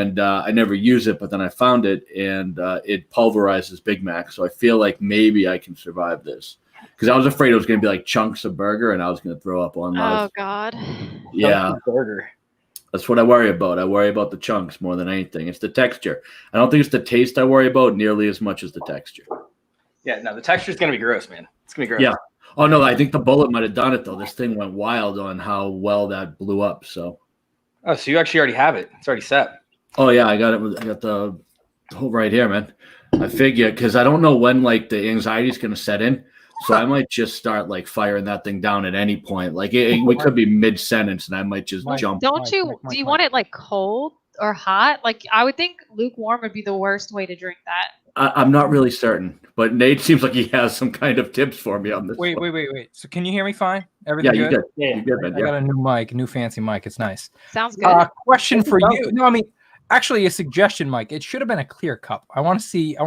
and I never use it, but then I found it, and it pulverizes Big Mac. So I feel like maybe I can survive this, because I was afraid it was going to be like chunks of burger, and I was going to throw up on live. Oh God. Yeah, burger. That's what I worry about. I worry about the chunks more than anything. It's the texture. I don't think it's the taste I worry about nearly as much as the texture. Yeah, no, the texture is going to be gross, man. It's going to be gross. Yeah. Oh no, I think the bullet might have done it though. This thing went wild on how well that blew up. So. Oh, so you actually already have it. It's already set. Oh yeah, I got it. I got the whole right here, man. I figure because I don't know when like the anxiety is going to set in, so I might just start like firing that thing down at any point. Like we could be mid sentence, and I might just jump. Do you want it like cold or hot? Like I would think lukewarm would be the worst way to drink that. I'm not really certain, but Nate seems like he has some kind of tips for me on this. Wait. So can you hear me fine? Everything good? good? Yeah, you're good, man. I got a new mic, new fancy mic. It's nice. Sounds good. Question for you. No, I mean, actually, a suggestion, Mike. It should have been a clear cup. I want to see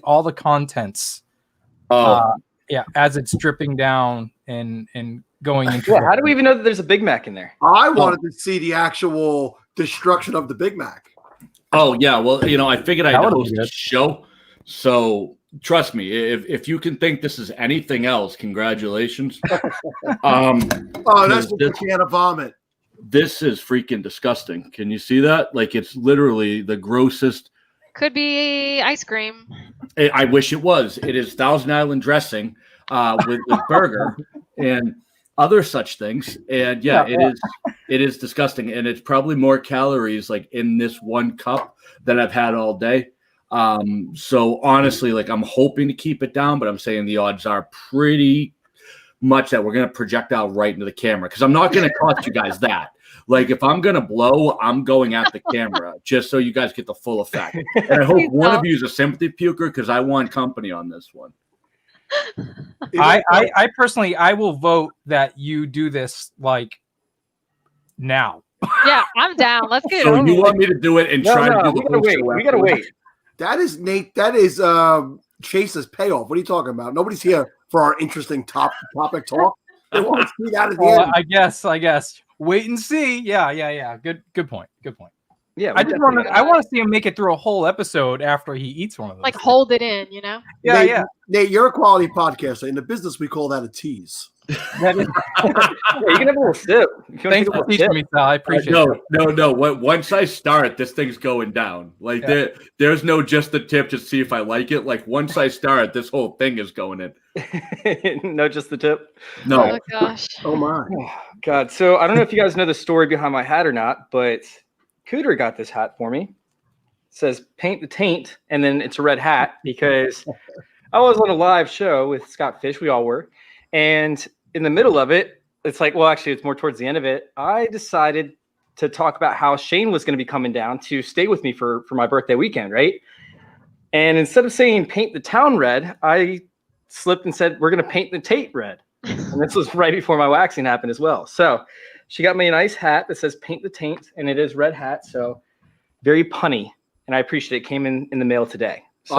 all the contents. Yeah, as it's dripping down and going into. Yeah, how do we even know that there's a Big Mac in there? I wanted to see the actual destruction of the Big Mac. Oh yeah, well, I figured I'd host a show. So trust me, if you can think this is anything else, congratulations. That's just a can of vomit. This is freaking disgusting. Can you see that? Like it's literally the grossest. Could be ice cream. I wish it was. It is Thousand Island dressing with burger and other such things. And it is disgusting. And it's probably more calories like in this one cup that I've had all day. So honestly, like I'm hoping to keep it down, but I'm saying the odds are pretty much that we're going to project out right into the camera, because I'm not going to cost you guys that. Like if I'm going to blow, I'm going at the camera just so you guys get the full effect. And I hope one of you is a sympathy puker, because I want company on this one. I personally, I will vote that you do this like now. Yeah, I'm down. Let's get it So over you with. want me to do it and try to do we gotta wait. We gotta wait. That is Nate. That is Chase's payoff. What are you talking about? Nobody's here for our interesting topic talk. They want to see that at the end. I guess. Wait and see. Yeah. Good point. Yeah, I want to see him make it through a whole episode after he eats one of those. Like hold it in, Yeah. Nate, you're a quality podcaster. In the business, we call that a tease. Yeah, you can have a little sip. Thanks for teaching me, Sal. I appreciate it. No. Once I start, this thing's going down. Like there's no just the tip to see if I like it. Like once I start, this whole thing is going in. No, just the tip. No. Oh gosh. Oh my. Oh, God. So I don't know if you guys know the story behind my hat or not, but Cooter got this hat for me. It says "Paint the Taint," and then it's a red hat because I was on a live show with Scott Fish. We all were, and in the middle of it, it's like, well, actually, it's more towards the end of it. I decided to talk about how Shane was going to be coming down to stay with me for my birthday weekend, right? And instead of saying "paint the town red," I slipped and said, "We're going to paint the Tate red." And this was right before my waxing happened as well. So she got me a nice hat that says "Paint the Taint," and it is red hat. So very punny, and I appreciate it. Came in the mail today. So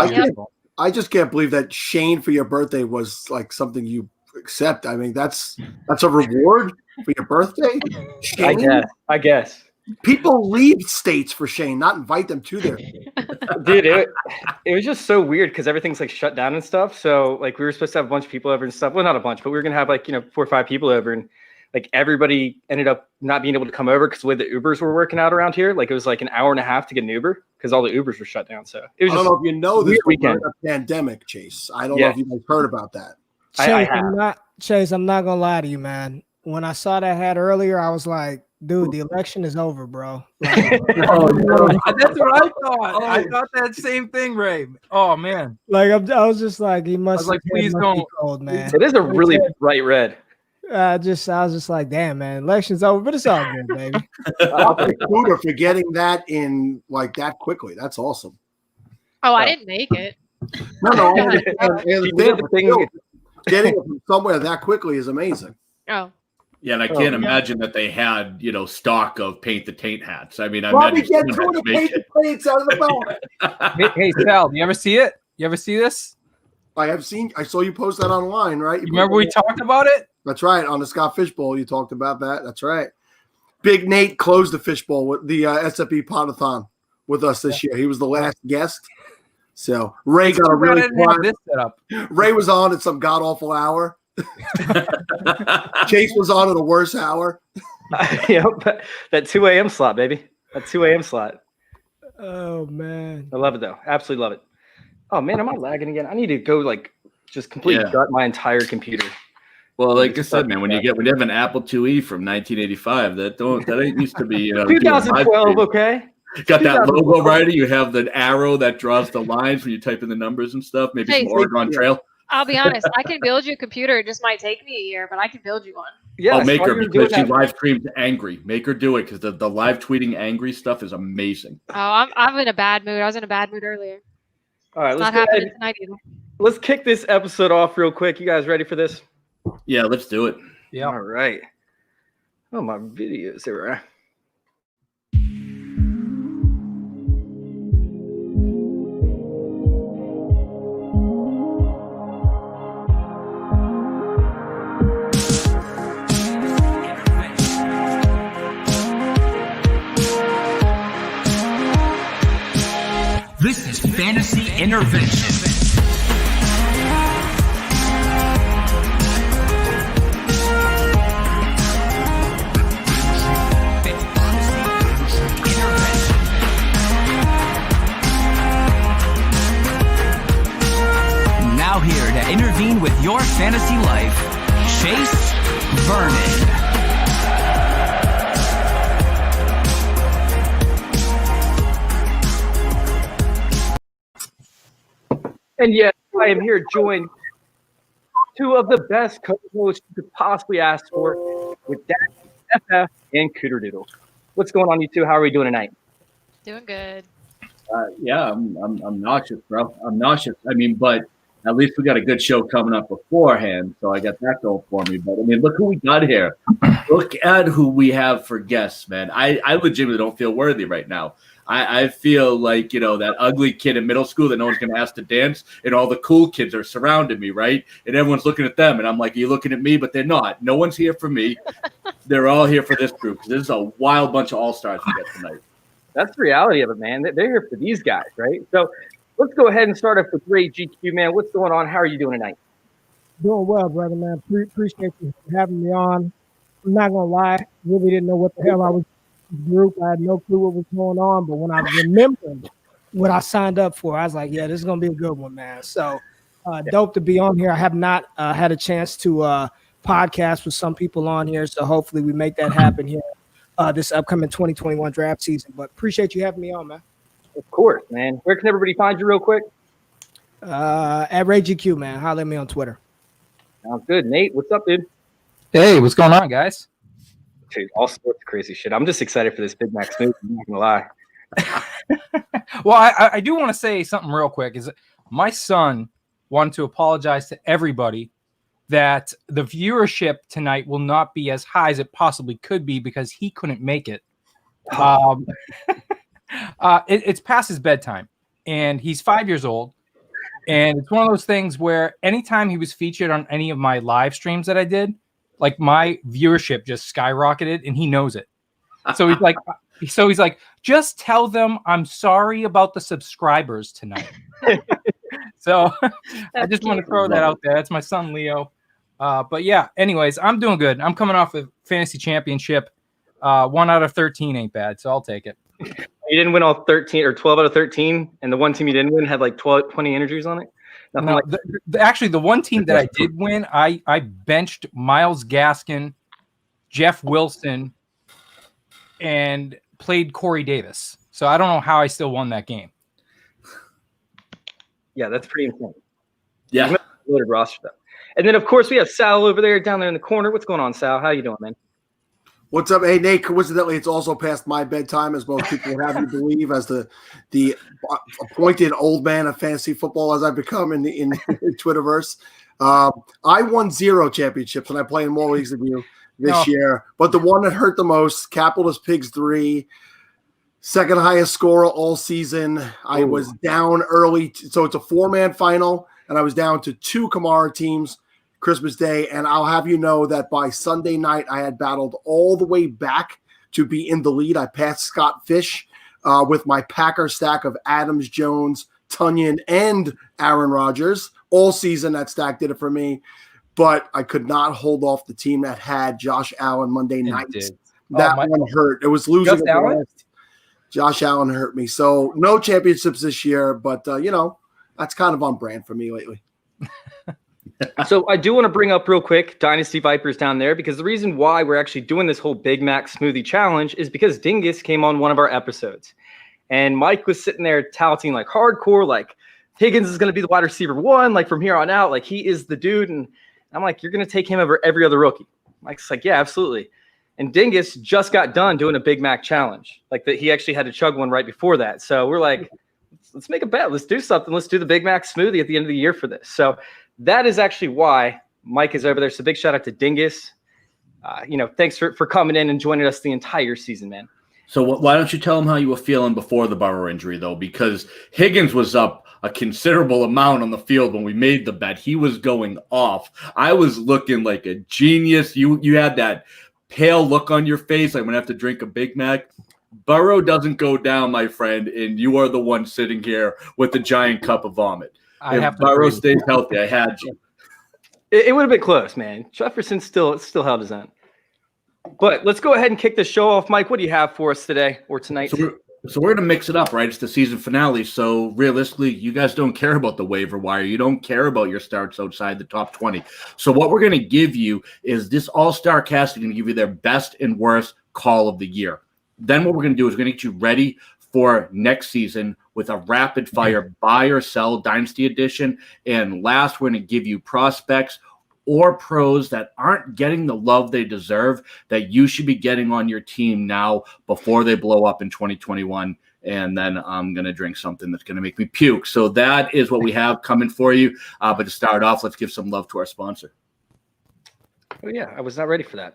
I just can't believe that Shane for your birthday was like something you accept. I mean, that's a reward for your birthday. Shane? I guess. People leave states for Shane, not invite them to their. Dude, it was just so weird because everything's like shut down and stuff. So like we were supposed to have a bunch of people over and stuff. Well, not a bunch, but we were gonna have like 4 or 5 people over, and like everybody ended up not being able to come over because the way the Ubers were working out around here, like it was like an hour and a half to get an Uber because all the Ubers were shut down. So it was. I don't know if you know this weekend. A pandemic, Chase. I don't know if you guys heard about that. Chase, I'm not gonna lie to you, man. When I saw that hat earlier, I was like, dude, the election is over, bro. Like, That's what I thought. I thought that same thing, Ray. Oh man. I was just like, he must. Please don't. Cold, man. It is a really bright red. I was just like, damn, man, election's over, but it's all good, baby. I'll thank Cooter for getting that in like that quickly. That's awesome. Oh, I didn't make it. No. Getting it from somewhere that quickly is amazing. Oh. Yeah, and I can't imagine that they had, stock of Paint the Taint hats. I mean, I Probably imagine get someone two of had the to make paint it. the paints out of the back. Hey, Sal, do you ever see it? You ever see this? I saw you post that online, right? You remember we talked about it? That's right. On the Scott Fishbowl, you talked about that. That's right. Big Nate closed the fishbowl with the SFE Potathon with us this year. He was the last guest. So Ray got a Too bad I really didn't have quiet. this set up. Ray was on at some god awful hour. Chase was on at a worse hour. That 2 a.m. slot, baby. That 2 a.m. slot. Oh man. I love it though. Absolutely love it. Oh man, am I lagging again? I need to go just completely gut my entire computer. Well, like I said, man, when you have an Apple IIe from 1985, that ain't used to be 2012, okay. Got that logo right. You have the arrow that draws the lines when you type in the numbers and stuff. Maybe some Oregon Trail. I'll be honest. I can build you a computer. It just might take me a year, but I can build you one. Yeah, make her, because she live streams angry. Make her do it, because the live tweeting angry stuff is amazing. Oh, I'm in a bad mood. I was in a bad mood earlier. All right, not happening tonight either. Let's kick this episode off real quick. You guys ready for this? Yeah, let's do it. Yeah. All right. Oh, my videos. There we are. This is Fantasy Intervention. Now here to intervene with your fantasy life, Chase Vernon. And yes, I am here joined two of the best co-hosts you could possibly ask for with Dad, FF, and Cooterdoodle. What's going on, you two? How are we doing tonight? Doing good. Yeah, I'm nauseous, bro. I'm nauseous. I mean, but at least we got a good show coming up beforehand, so I got that going for me. But I mean, look who we got here. Look at who we have for guests, man. I legitimately don't feel worthy right now. I feel like, that ugly kid in middle school that no one's going to ask to dance, and all the cool kids are surrounding me, right? And everyone's looking at them, and I'm like, are you looking at me? But they're not. No one's here for me. They're all here for this group, because this is a wild bunch of all-stars we get tonight. That's the reality of it, man. They're here for these guys, right? So let's go ahead and start off with Ray GQ, man. What's going on? How are you doing tonight? Doing well, brother, man. Appreciate you having me on. I'm not gonna lie, really didn't know what the hell I was group. I had no clue what was going on, but when I remembered what I signed up for, I was like, yeah, this is gonna be a good one, man. So dope to be on here. I have not had a chance to podcast with some people on here, so hopefully we make that happen here this upcoming 2021 draft season. But appreciate you having me on, man. Of course, man. Where can everybody find you real quick? At Ray GQ, man. Holler at me on Twitter. Sounds good. Nate, what's up, dude? Hey, what's going on, guys? Dude, all sorts of crazy shit. I'm just excited for this Big Mac Smoothie. I'm not gonna lie. Well, I do want to say something real quick. Is my son wanted to apologize to everybody that the viewership tonight will not be as high as it possibly could be because he couldn't make it. It's past his bedtime, and he's 5 years old. And it's one of those things where anytime he was featured on any of my live streams that I did, like my viewership just skyrocketed, and he knows it. So he's like, just tell them I'm sorry about the subscribers tonight. So I just want to throw that out there. That's my son, Leo. But yeah, anyways, I'm doing good. I'm coming off a fantasy championship. 1 out of 13 ain't bad, so I'll take it. You didn't win all 13 or 12 out of 13, and the one team you didn't win had like 20 injuries on it? No, actually, the one team that I did win, I benched Myles Gaskin, Jeff Wilson, and played Corey Davis. So I don't know how I still won that game. Yeah, that's pretty insane. Yeah. Loaded roster stuff. And then, of course, we have Sal over there, down there in the corner. What's going on, Sal? How you doing, man? What's up? Hey, Nate, coincidentally, it's also past my bedtime, as most people would have you believe, as the appointed old man of fantasy football as I've become in the Twitterverse. I won 0 championships, and I play in more leagues than you this year. But the one that hurt the most, Capitalist Pigs 3, second highest scorer all season. I was down early. So it's a 4-man final, and I was down to 2 Kamara teams Christmas Day, and I'll have you know that by Sunday night I had battled all the way back to be in the lead. I passed Scott Fish with my Packer stack of Adams, Jones, Tunyon, and Aaron Rodgers. All season, that stack did it for me. But I could not hold off the team that had Josh Allen Monday nights. That one hurt. It was losing. Josh Allen hurt me. So no championships this year, but, that's kind of on brand for me lately. So I do want to bring up real quick Dynasty Vipers down there, because the reason why we're actually doing this whole Big Mac smoothie challenge is because Dingus came on one of our episodes. And Mike was sitting there touting like hardcore, like Higgins is going to be the wide receiver 1, like from here on out, like he is the dude. And I'm like, you're going to take him over every other rookie. Mike's like, yeah, absolutely. And Dingus just got done doing a Big Mac challenge. Like that, he actually had to chug one right before that. So we're like, let's make a bet. Let's do something. Let's do the Big Mac smoothie at the end of the year for this. So that is actually why Mike is over there. So big shout out to Dingus. Thanks for coming in and joining us the entire season, man. So why don't you tell him how you were feeling before the Burrow injury, though? Because Higgins was up a considerable amount on the field when we made the bet. He was going off. I was looking like a genius. You had that pale look on your face, like when I have to drink a Big Mac. Burrow doesn't go down, my friend, and you are the one sitting here with the giant cup of vomit. If Burrow stays healthy, I had you. It would have been close, man. Jefferson still held his own. But let's go ahead and kick the show off. Mike, what do you have for us today or tonight? So we're going to mix it up, right? It's the season finale. So realistically, you guys don't care about the waiver wire. You don't care about your starts outside the top 20. So what we're going to give you is this all-star cast is going to give you their best and worst call of the year. Then what we're going to do is we're going to get you ready for next season with a rapid fire buy or sell dynasty edition. And last, we're going to give you prospects or pros that aren't getting the love they deserve that you should be getting on your team now before they blow up in 2021. And then I'm going to drink something that's going to make me puke. So that is what we have coming for you. But to start off, let's give some love to our sponsor. Oh, yeah. I was not ready for that.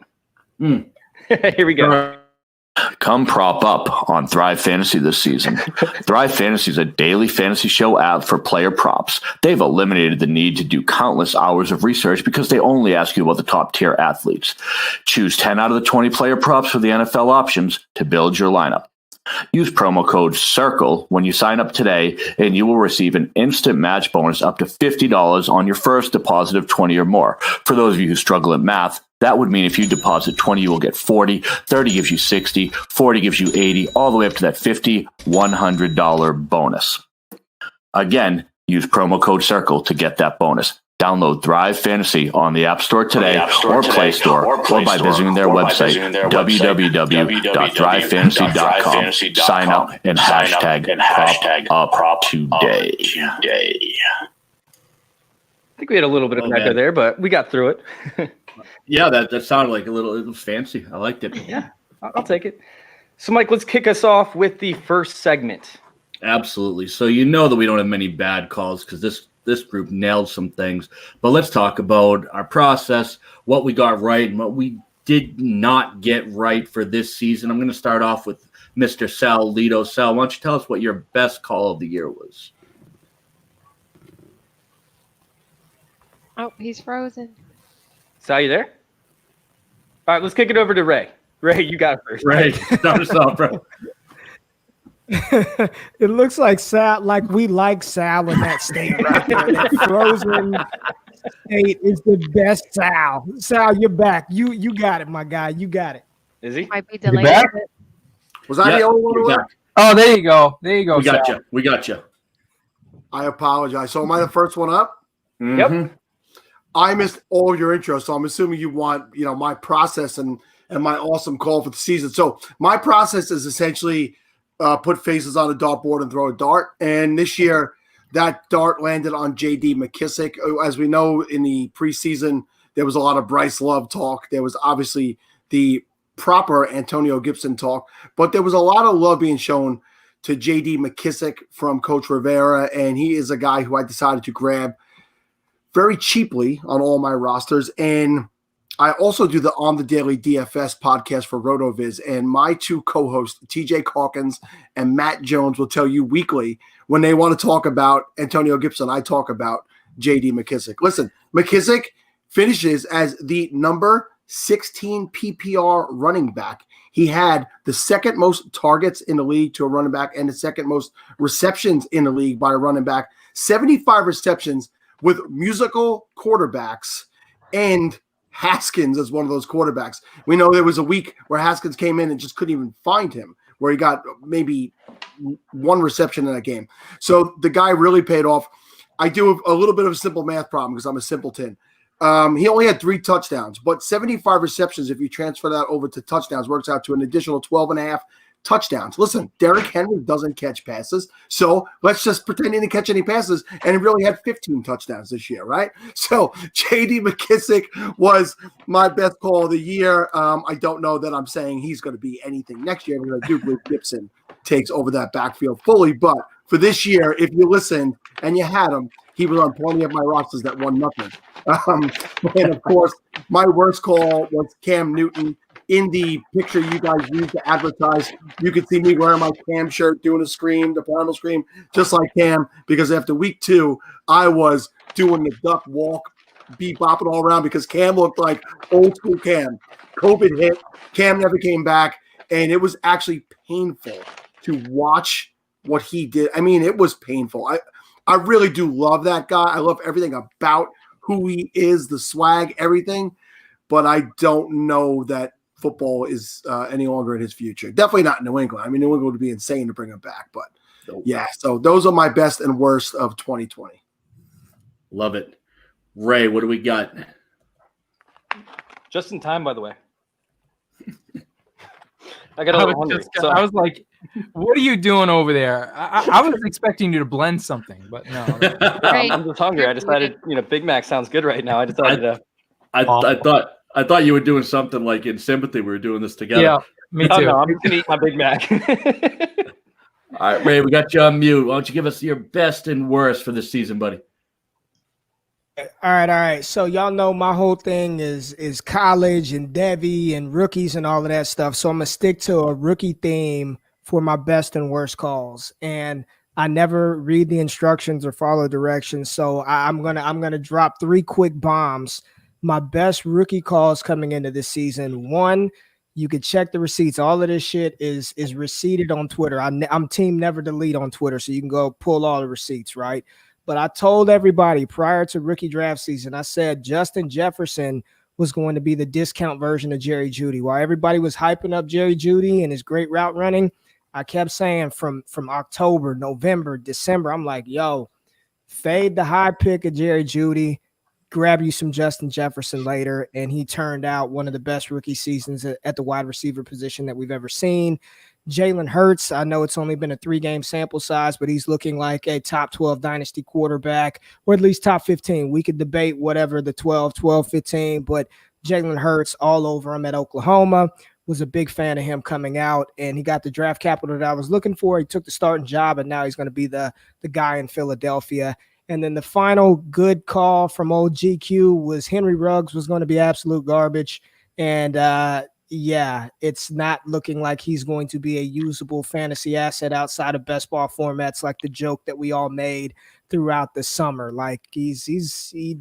Here we go. Come prop up on Thrive Fantasy this season. Thrive Fantasy is a daily fantasy show app for player props. They've eliminated the need to do countless hours of research because they only ask you about the top tier athletes. Choose 10 out of the 20 player props for the NFL options to build your lineup. Use promo code CIRCLE when you sign up today, and you will receive an instant match bonus up to $50 on your first deposit of 20 or more. For those of you who struggle at math, that would mean if you deposit 20, you will get 40, 30 gives you 60, 40 gives you 80, all the way up to that $50, $100 bonus. Again, use promo code CIRCLE to get that bonus. Download Thrive Fantasy on the App Store today or Play Store or by visiting their website, www.thrivefantasy.com. Sign up and hashtag prop today. I think we had a little bit of an echo there, but we got through it. Yeah, that sounded like it was fancy. I liked it. Yeah, I'll take it. So, Mike, let's kick us off with the first segment. Absolutely. So you know that we don't have many bad calls because this group nailed some things. But let's talk about our process, what we got right and what we did not get right for this season. I'm going to start off with Mr. Sal Leto. Sal, why don't you tell us what your best call of the year was? Oh, he's frozen. Sal, you there? All right, let's kick it over to Ray. Ray, you got it first. Ray, start us off, bro. It looks like Sal, like we like Sal in that state right there. That frozen state is the best Sal. Sal, you're back. You got it, my guy. You got it. Is he? Might be delayed. back? Was I the only one who left? Oh, there you go. There you go. We got Sal. you. We got you. I apologize. So am I the first one up? Mm-hmm. Yep. I missed all your intro, so I'm assuming you want, my process and my awesome call for the season. So my process is essentially put faces on a dartboard and throw a dart. And this year, that dart landed on J.D. McKissick. As we know, in the preseason, there was a lot of Bryce Love talk. There was obviously the proper Antonio Gibson talk, but there was a lot of love being shown to J.D. McKissick from Coach Rivera, and he is a guy who I decided to grab very cheaply on all my rosters. And I also do the On the Daily DFS podcast for RotoViz, and my two co-hosts, TJ Calkins and Matt Jones, will tell you weekly when they want to talk about Antonio Gibson. I talk about J.D. McKissick. Listen, McKissick finishes as the number 16 PPR running back. He had the second most targets in the league to a running back and the second most receptions in the league by a running back. 75 receptions with musical quarterbacks and Haskins as one of those quarterbacks. We know there was a week where Haskins came in and just couldn't even find him, where he got maybe one reception in that game. So the guy really paid off. I do a little bit of a simple math problem because I'm a simpleton. He only had 3 touchdowns, but 75 receptions, if you transfer that over to touchdowns, works out to an additional 12.5 touchdowns. Listen, Derrick Henry doesn't catch passes, so let's just pretend he didn't catch any passes, and he really had 15 touchdowns this year, right? So J.D. McKissick was my best call of the year. I don't know that I'm saying he's going to be anything next year because I do believe Gibson takes over that backfield fully, but for this year, if you listened and you had him, he was on plenty of my rosters that won nothing. And of course, my worst call was Cam Newton. In the picture you guys used to advertise, you could see me wearing my Cam shirt, doing the primal scream, just like Cam, because after week 2, I was doing the duck walk, bopping all around because Cam looked like old school Cam. COVID hit, Cam never came back, and it was actually painful to watch what he did. I mean, it was painful. I really do love that guy. I love everything about who he is, the swag, everything, but I don't know that football is any longer in his future. Definitely not in New England. I mean, New England would be insane to bring him back, but yeah. So those are my best and worst of 2020. Love it. Ray, what do we got? Just in time, by the way. I got a little hungry. I was like, what are you doing over there? I was expecting you to blend something, but no. I'm just hungry. I decided, Big Mac sounds good right now. I decided to. I thought you were doing something like in sympathy. We were doing this together. Yeah, me too. Oh, no, I'm just going to eat my Big Mac. All right, Ray, we got you on mute. Why don't you give us your best and worst for this season, buddy? All right. So y'all know my whole thing is college and Devy and rookies and all of that stuff. So I'm gonna stick to a rookie theme for my best and worst calls. And I never read the instructions or follow directions. So I'm gonna drop 3 quick bombs. My best rookie calls coming into this season. 1, you could check the receipts. All of this shit is receipted on Twitter. I'm team never delete on Twitter, so you can go pull all the receipts, right? But I told everybody prior to rookie draft season, I said Justin Jefferson was going to be the discount version of Jerry Jeudy. While everybody was hyping up Jerry Jeudy and his great route running, I kept saying from October, November, December, I'm like, yo, fade the high pick of Jerry Jeudy, grab you some Justin Jefferson later. And he turned out one of the best rookie seasons at the wide receiver position that we've ever seen. Jalen Hurts, I know it's only been a 3-game sample size, but he's looking like a top 12 dynasty quarterback, or at least top 15. We could debate whatever the 12, 15, but Jalen Hurts all over him at Oklahoma. Was a big fan of him coming out, and he got the draft capital that I was looking for. He took the starting job, and now he's going to be the guy in Philadelphia. And then the final good call from old GQ was Henry Ruggs was going to be absolute garbage. And yeah, it's not looking like he's going to be a usable fantasy asset outside of best ball formats, like the joke that we all made throughout the summer. Like he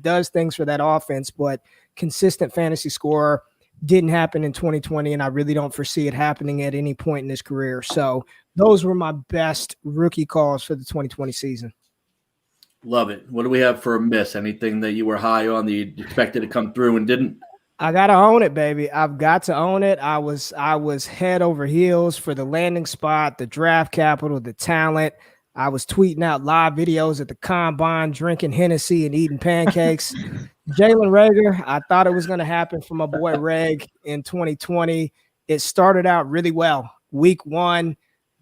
does things for that offense, but consistent fantasy scorer didn't happen in 2020, and I really don't foresee it happening at any point in his career. So those were my best rookie calls for the 2020 season. Love it. What do we have for a miss? Anything that you were high on that you expected to come through and didn't? I gotta own it, baby. I've got to own it. I was head over heels for the landing spot, the draft capital, the talent. I was tweeting out live videos at the combine, drinking Hennessy and eating pancakes. Jalen Reagor, I thought it was going to happen for my boy Reg in 2020. It started out really well. Week 1,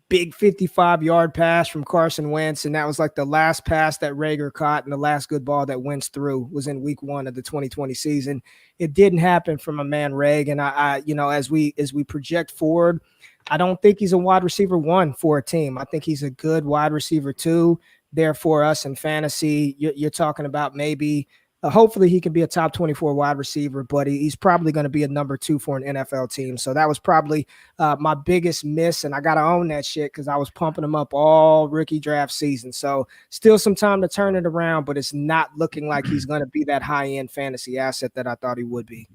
big 55-yard pass from Carson Wentz, and that was like the last pass that Reagor caught, and the last good ball that Wentz threw was in week 1 of the 2020 season. It didn't happen for my man Reg, and I as we project forward, I don't think he's a wide receiver 1 for a team. I think he's a good wide receiver 2. Therefore, us in fantasy, you're talking about maybe hopefully he can be a top 24 wide receiver, but he's probably going to be a number 2 for an NFL team. So that was probably my biggest miss, and I got to own that shit because I was pumping him up all rookie draft season. So still some time to turn it around, but it's not looking like he's going to be that high-end fantasy asset that I thought he would be.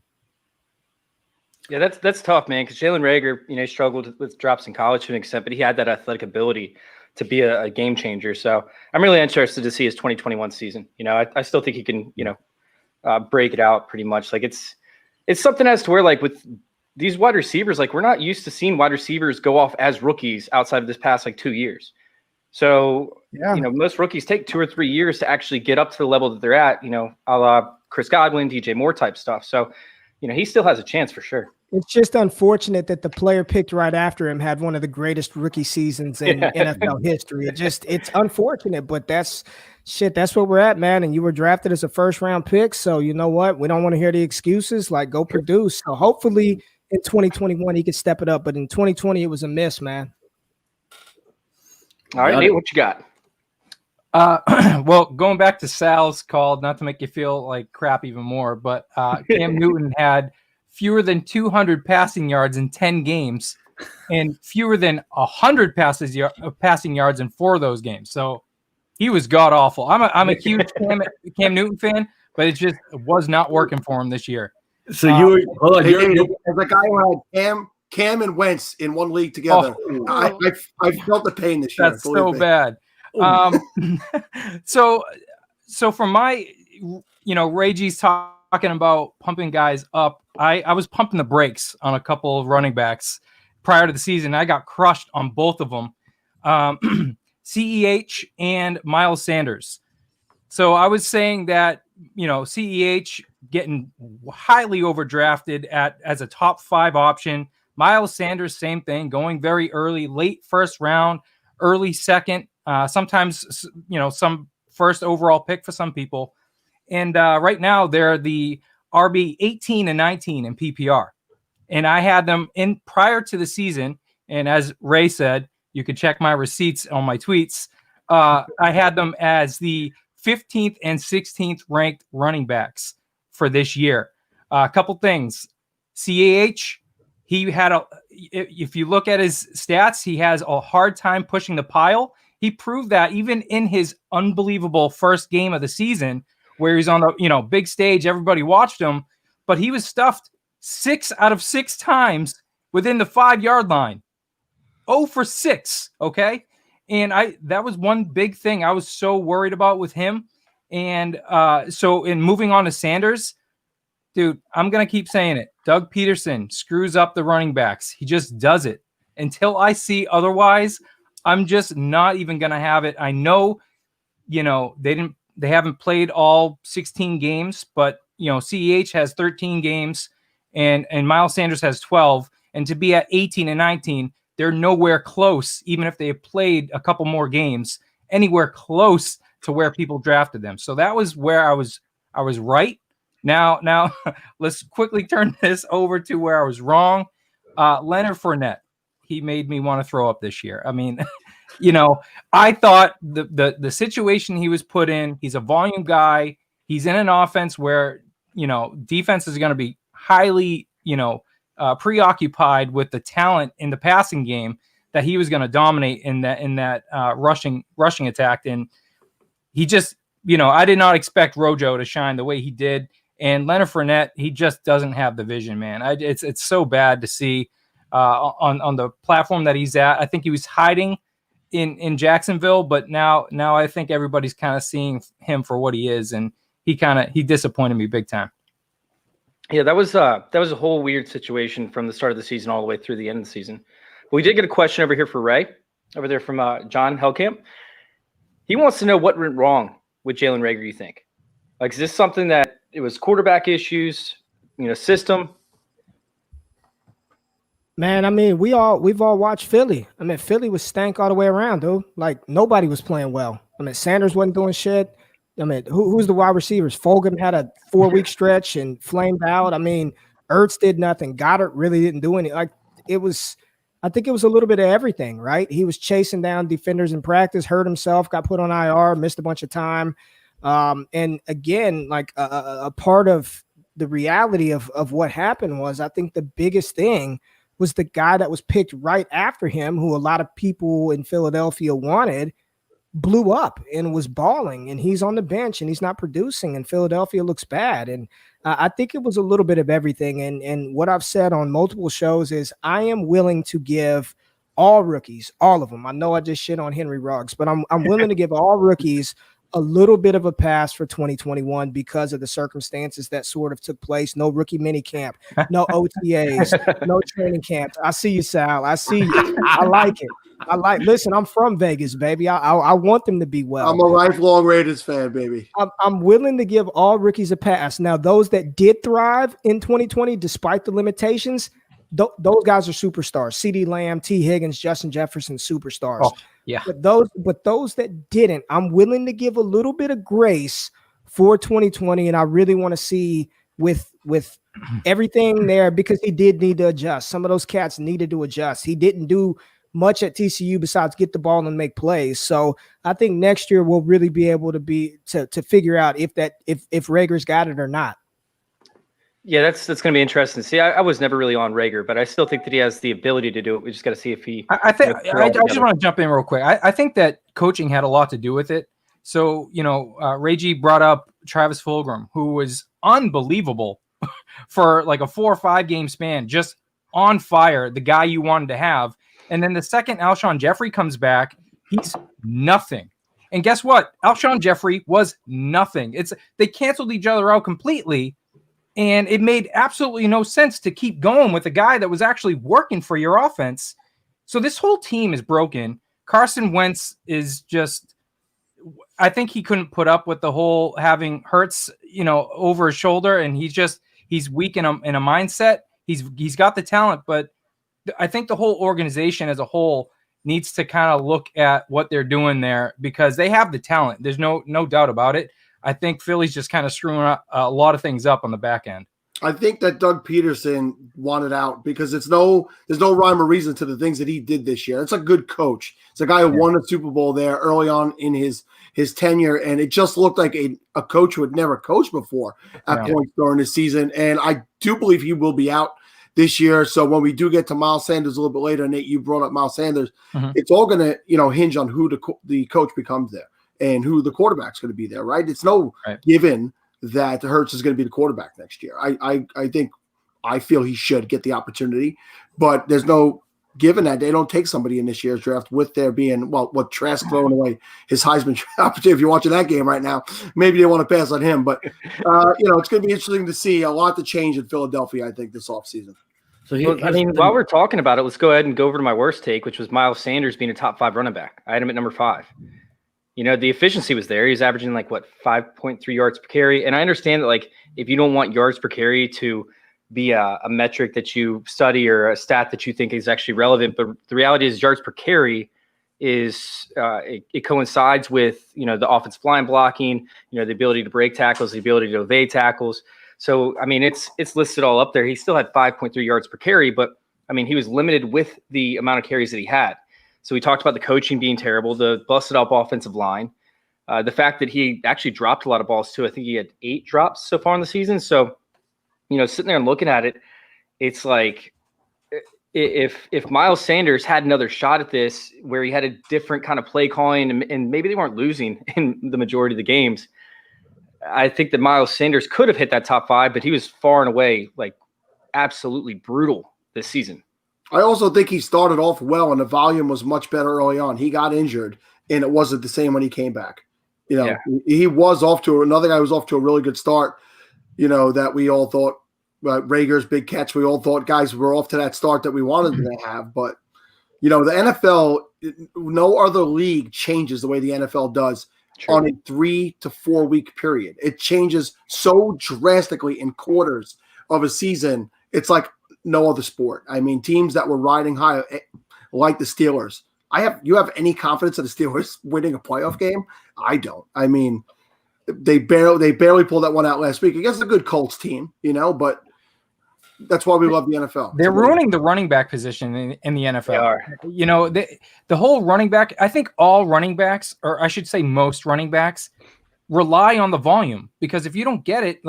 Yeah, that's tough, man. Because Jalen Reagor, he struggled with drops in college to an extent, but he had that athletic ability to be a game changer. So I'm really interested to see his 2021 season. I still think he can, break it out pretty much. Like it's something as to where, like, with these wide receivers, like, we're not used to seeing wide receivers go off as rookies outside of this past 2 years. So, most rookies take 2 or 3 years to actually get up to the level that they're at, a la Chris Godwin, DJ Moore type stuff. So, he still has a chance for sure. It's just unfortunate that the player picked right after him had one of the greatest rookie seasons in NFL history. It's unfortunate, but that's where we're at, man. And you were drafted as a first-round pick, so you know what? We don't want to hear the excuses. Like, go produce. So hopefully in 2021 he could step it up, but in 2020 it was a miss, man. All right, Nate, what you got? Well, going back to Sal's call, not to make you feel like crap even more, but Cam Newton had fewer than 200 passing yards in 10 games and fewer than 100 passing yards in 4 of those games. So he was god awful. I'm a huge Cam Newton fan, but it just was not working for him this year. So you were hold on, as a guy who had Cam and Wentz in one league together, I felt the pain this year. That's so bad. So from my, Ragy's talking about pumping guys up. I was pumping the brakes on a couple of running backs prior to the season. I got crushed on both of them, CEH and Miles Sanders. So I was saying that, CEH getting highly overdrafted as a top 5 option. Miles Sanders, same thing, going very early, late first round, early second, sometimes, some first overall pick for some people. And right now they're the RB 18 and 19 in PPR. And I had them in prior to the season. And as Ray said, you can check my receipts on my tweets. I had them as the 15th and 16th ranked running backs for this year. A couple things. CAH, if you look at his stats, he has a hard time pushing the pile. He proved that even in his unbelievable first game of the season, where he's on the big stage, everybody watched him, but he was stuffed 6 out of 6 times within the 5-yard line. 0 for 6, okay? And that was one big thing I was so worried about with him. And so in moving on to Sanders, dude, I'm going to keep saying it. Doug Peterson screws up the running backs. He just does it. Until I see otherwise, I'm just not even going to have it. I know, they haven't played all 16 games, but CEH has 13 games and Miles Sanders has 12. And to be at 18 and 19, they're nowhere close, even if they played a couple more games, anywhere close to where people drafted them. So that was where I was right. Now let's quickly turn this over to where I was wrong. Leonard Fournette, he made me want to throw up this year. I mean, I thought the situation he was put in, he's a volume guy. He's in an offense where, defense is going to be highly, preoccupied with the talent in the passing game, that he was going to dominate in that rushing attack. And he just, I did not expect Rojo to shine the way he did. And Leonard Fournette, he just doesn't have the vision, man. It's so bad to see on the platform that he's at. I think he was hiding in Jacksonville, but now I think everybody's kind of seeing him for what he is, and he disappointed me big time. Yeah, that was a whole weird situation from the start of the season all the way through the end of the season. But we did get a question over here for Ray, over there from John Hellcamp. He wants to know what went wrong with Jalen Reagor, you think? Like, is this something that it was quarterback issues, system? Man, I mean, we've all watched Philly. I mean, Philly was stank all the way around, dude. Like, nobody was playing well. I mean, Sanders wasn't doing shit. I mean, who's the wide receivers? Fulgham had a 4-week stretch and flamed out. I mean, Ertz did nothing. Goddard really didn't do anything. Like, I think it was a little bit of everything, right? He was chasing down defenders in practice, hurt himself, got put on IR, missed a bunch of time. And again, like a part of the reality of what happened was, I think the biggest thing was the guy that was picked right after him, who a lot of people in Philadelphia wanted, blew up and was balling, and he's on the bench and he's not producing, and Philadelphia looks bad. And I think it was a little bit of everything. And what I've said on multiple shows is I am willing to give all rookies, all of them. I know I just shit on Henry Ruggs, but I'm willing to give all rookies a little bit of a pass for 2021 because of the circumstances that sort of took place. No rookie mini camp, no OTAs, no training camps. I see you, Sal. I see you. I like it. Listen, I'm from Vegas, baby. I want them to be well. I'm a lifelong Raiders fan, baby. I'm willing to give all rookies a pass. Now, those that did thrive in 2020, despite the limitations, those guys are superstars. CeeDee Lamb, T. Higgins, Justin Jefferson, superstars. Oh, yeah. But those that didn't, I'm willing to give a little bit of grace for 2020, and I really want to see with everything there, because he did need to adjust. Some of those cats needed to adjust. He didn't do much at TCU besides get the ball and make plays. So I think next year we'll really be able to figure out if Rager's got it or not. Yeah, that's going to be interesting. See, I was never really on Rager, but I still think that he has the ability to do it. We just got to see if he. I think I just want to jump in real quick. I think that coaching had a lot to do with it. So Reggie brought up Travis Fulgham, who was unbelievable for like a 4 or 5 game span, just on fire, the guy you wanted to have. And then the second Alshon Jeffrey comes back, he's nothing. And guess what? Alshon Jeffrey was nothing. They canceled each other out completely. And it made absolutely no sense to keep going with a guy that was actually working for your offense. So this whole team is broken. Carson Wentz is just, I think he couldn't put up with the whole having Hurts, over his shoulder. And he's weak in a mindset. He's got the talent, but I think the whole organization as a whole needs to kind of look at what they're doing there, because they have the talent. There's no doubt about it. I think Philly's just kind of screwing a lot of things up on the back end. I think that Doug Peterson wanted out because there's no rhyme or reason to the things that he did this year. It's a good coach. It's a guy who won a Super Bowl there early on in his tenure, and it just looked like a coach who had never coached before at points during the season. And I do believe he will be out this year. So when we do get to Miles Sanders a little bit later, Nate, you brought up Miles Sanders. Mm-hmm. It's all going to hinge on who the coach becomes there and who the quarterback's going to be there, right? It's no given that Hurts is going to be the quarterback next year. I feel he should get the opportunity, but there's no given that they don't take somebody in this year's draft with there being, what Trask throwing away his Heisman opportunity. If you're watching that game right now, maybe they want to pass on him, but it's going to be interesting to see a lot to change in Philadelphia, I think, this offseason. So while we're talking about it, let's go ahead and go over to my worst take, which was Miles Sanders being a top 5 running back. I had him at number 5. The efficiency was there. He's averaging 5.3 yards per carry. And I understand that if you don't want yards per carry to be a metric that you study or a stat that you think is actually relevant, but the reality is yards per carry is it coincides with the offensive line blocking, the ability to break tackles, the ability to evade tackles. So it's listed all up there. He still had 5.3 yards per carry, but he was limited with the amount of carries that he had. So we talked about the coaching being terrible, the busted up offensive line, the fact that he actually dropped a lot of balls too. I think he had 8 drops so far in the season. So, sitting there and looking at it, it's like if Miles Sanders had another shot at this where he had a different kind of play calling and maybe they weren't losing in the majority of the games, I think that Miles Sanders could have hit that top 5, but he was far and away absolutely brutal this season. I also think he started off well, and the volume was much better early on. He got injured, and it wasn't the same when he came back. He was off to another guy was off to a really good start. That we all thought Rager's big catch. We all thought guys were off to that start that we wanted them to have. But the NFL, no other league changes the way the NFL does on a 3 to 4 week period. It changes so drastically in quarters of a season. It's like no other sport. Teams that were riding high, like the Steelers. You have any confidence in the Steelers winning a playoff game? I don't. They barely pulled that one out last week against a good Colts team, but that's why we love the NFL. They're ruining the running back position in the NFL. The whole running back, I think all running backs, or I should say most running backs, rely on the volume, because if you don't get it,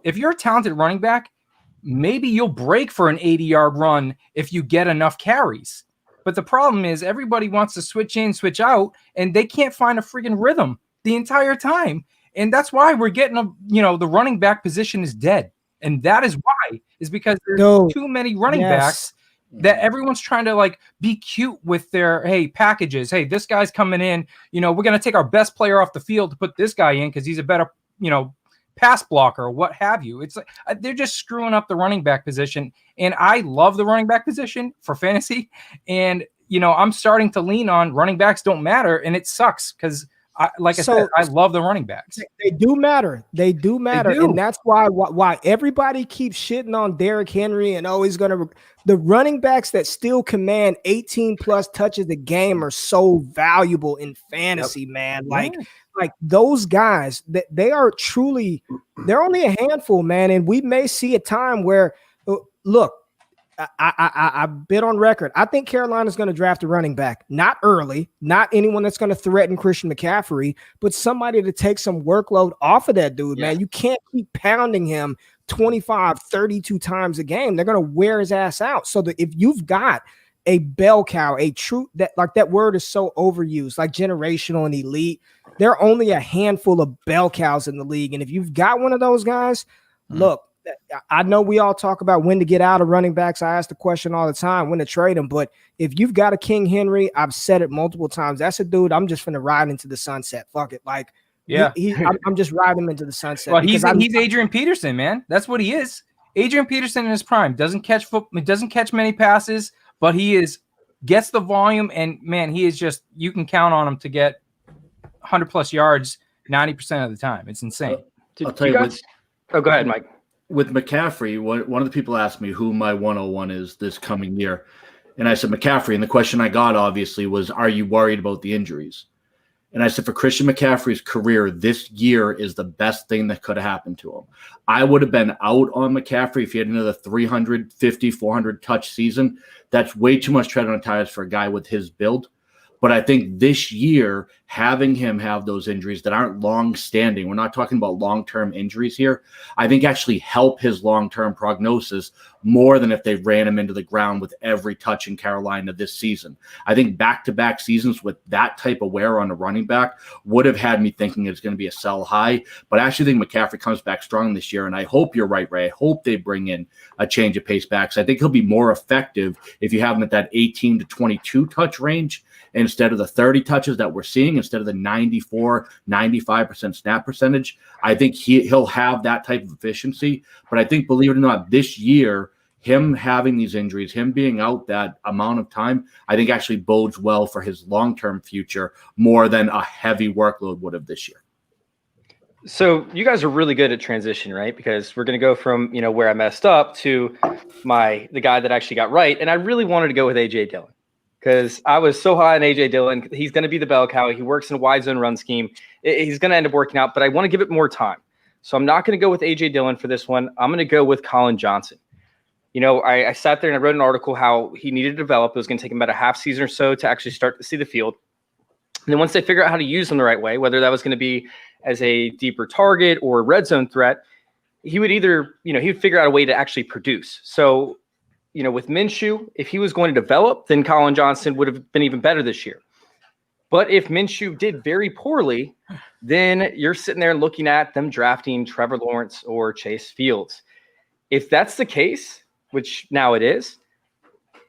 if you're a talented running back, maybe you'll break for an 80-yard run if you get enough carries. But the problem is everybody wants to switch in, switch out, and they can't find a freaking rhythm the entire time. And that's why we're getting the running back position is dead. And that is why, is because there's too many running backs that everyone's trying to like be cute with their packages. Hey, this guy's coming in, we're going to take our best player off the field to put this guy in because he's a better, pass blocker or what have you. It's like they're just screwing up the running back position. And I love the running back position for fantasy. And, I'm starting to lean on running backs don't matter. And it sucks because I said, I love the running backs. They do matter. They do matter. And that's why everybody keeps shitting on Derrick Henry and he's going to – the running backs that still command 18-plus touches a game are so valuable in fantasy, man. Like those guys, they are truly – they're only a handful, man. And we may see a time where look, I've been on record. I think Carolina's going to draft a running back, not early, not anyone that's going to threaten Christian McCaffrey, but somebody to take some workload off of that dude, man. You can't keep pounding him 25, 32 times a game. They're going to wear his ass out. So that if you've got a bell cow, a true that word is so overused, like generational and elite, there are only a handful of bell cows in the league. And if you've got one of those guys, look, I know we all talk about when to get out of running backs. I ask the question all the time, when to trade them. But if you've got a King Henry, I've said it multiple times. That's a dude I'm just going to ride into the sunset. Fuck it. Like, I'm just riding him into the sunset. Well, he's Adrian Peterson, man. That's what he is. Adrian Peterson in his prime doesn't catch many passes, but gets the volume. And, man, he is just – you can count on him to get 100-plus yards 90% of the time. It's insane. I'll tell you go ahead, Mike. With McCaffrey, one of the people asked me who my 101 is this coming year. And I said McCaffrey. And the question I got, obviously, was, are you worried about the injuries? And I said, for Christian McCaffrey's career, this year is the best thing that could have happened to him. I would have been out on McCaffrey if he had another 350, 400 touch season. That's way too much tread on tires for a guy with his build. But I think this year, having him have those injuries that aren't long-standing, we're not talking about long-term injuries here, I think actually help his long-term prognosis more than if they ran him into the ground with every touch in Carolina this season. I think back-to-back seasons with that type of wear on a running back would have had me thinking it's going to be a sell high. But I actually think McCaffrey comes back strong this year, and I hope you're right, Ray. I hope they bring in a change of pace backs. I think he'll be more effective if you have him at that 18 to 22 touch range instead of the 30 touches that we're seeing, instead of the 94, 95% snap percentage. I think he'll have that type of efficiency. But I think, believe it or not, this year, him having these injuries, him being out that amount of time, I think actually bodes well for his long-term future more than a heavy workload would have this year. So you guys are really good at transition, right? Because we're going to go from, where I messed up to the guy that actually got right. And I really wanted to go with AJ Dillon, because I was so high on A.J. Dillon. He's going to be the bell cow. He works in a wide zone run scheme. He's going to end up working out, but I want to give it more time. So I'm not going to go with A.J. Dillon for this one. I'm going to go with Colin Johnson. I sat there and I wrote an article how he needed to develop. It was going to take him about a half season or so to actually start to see the field. And then once they figure out how to use him the right way, whether that was going to be as a deeper target or a red zone threat, he would either, he would figure out a way to actually produce. So, with Minshew, if he was going to develop, then Colin Johnson would have been even better this year. But if Minshew did very poorly, then you're sitting there looking at them drafting Trevor Lawrence or Chase Fields. If that's the case, which now it is,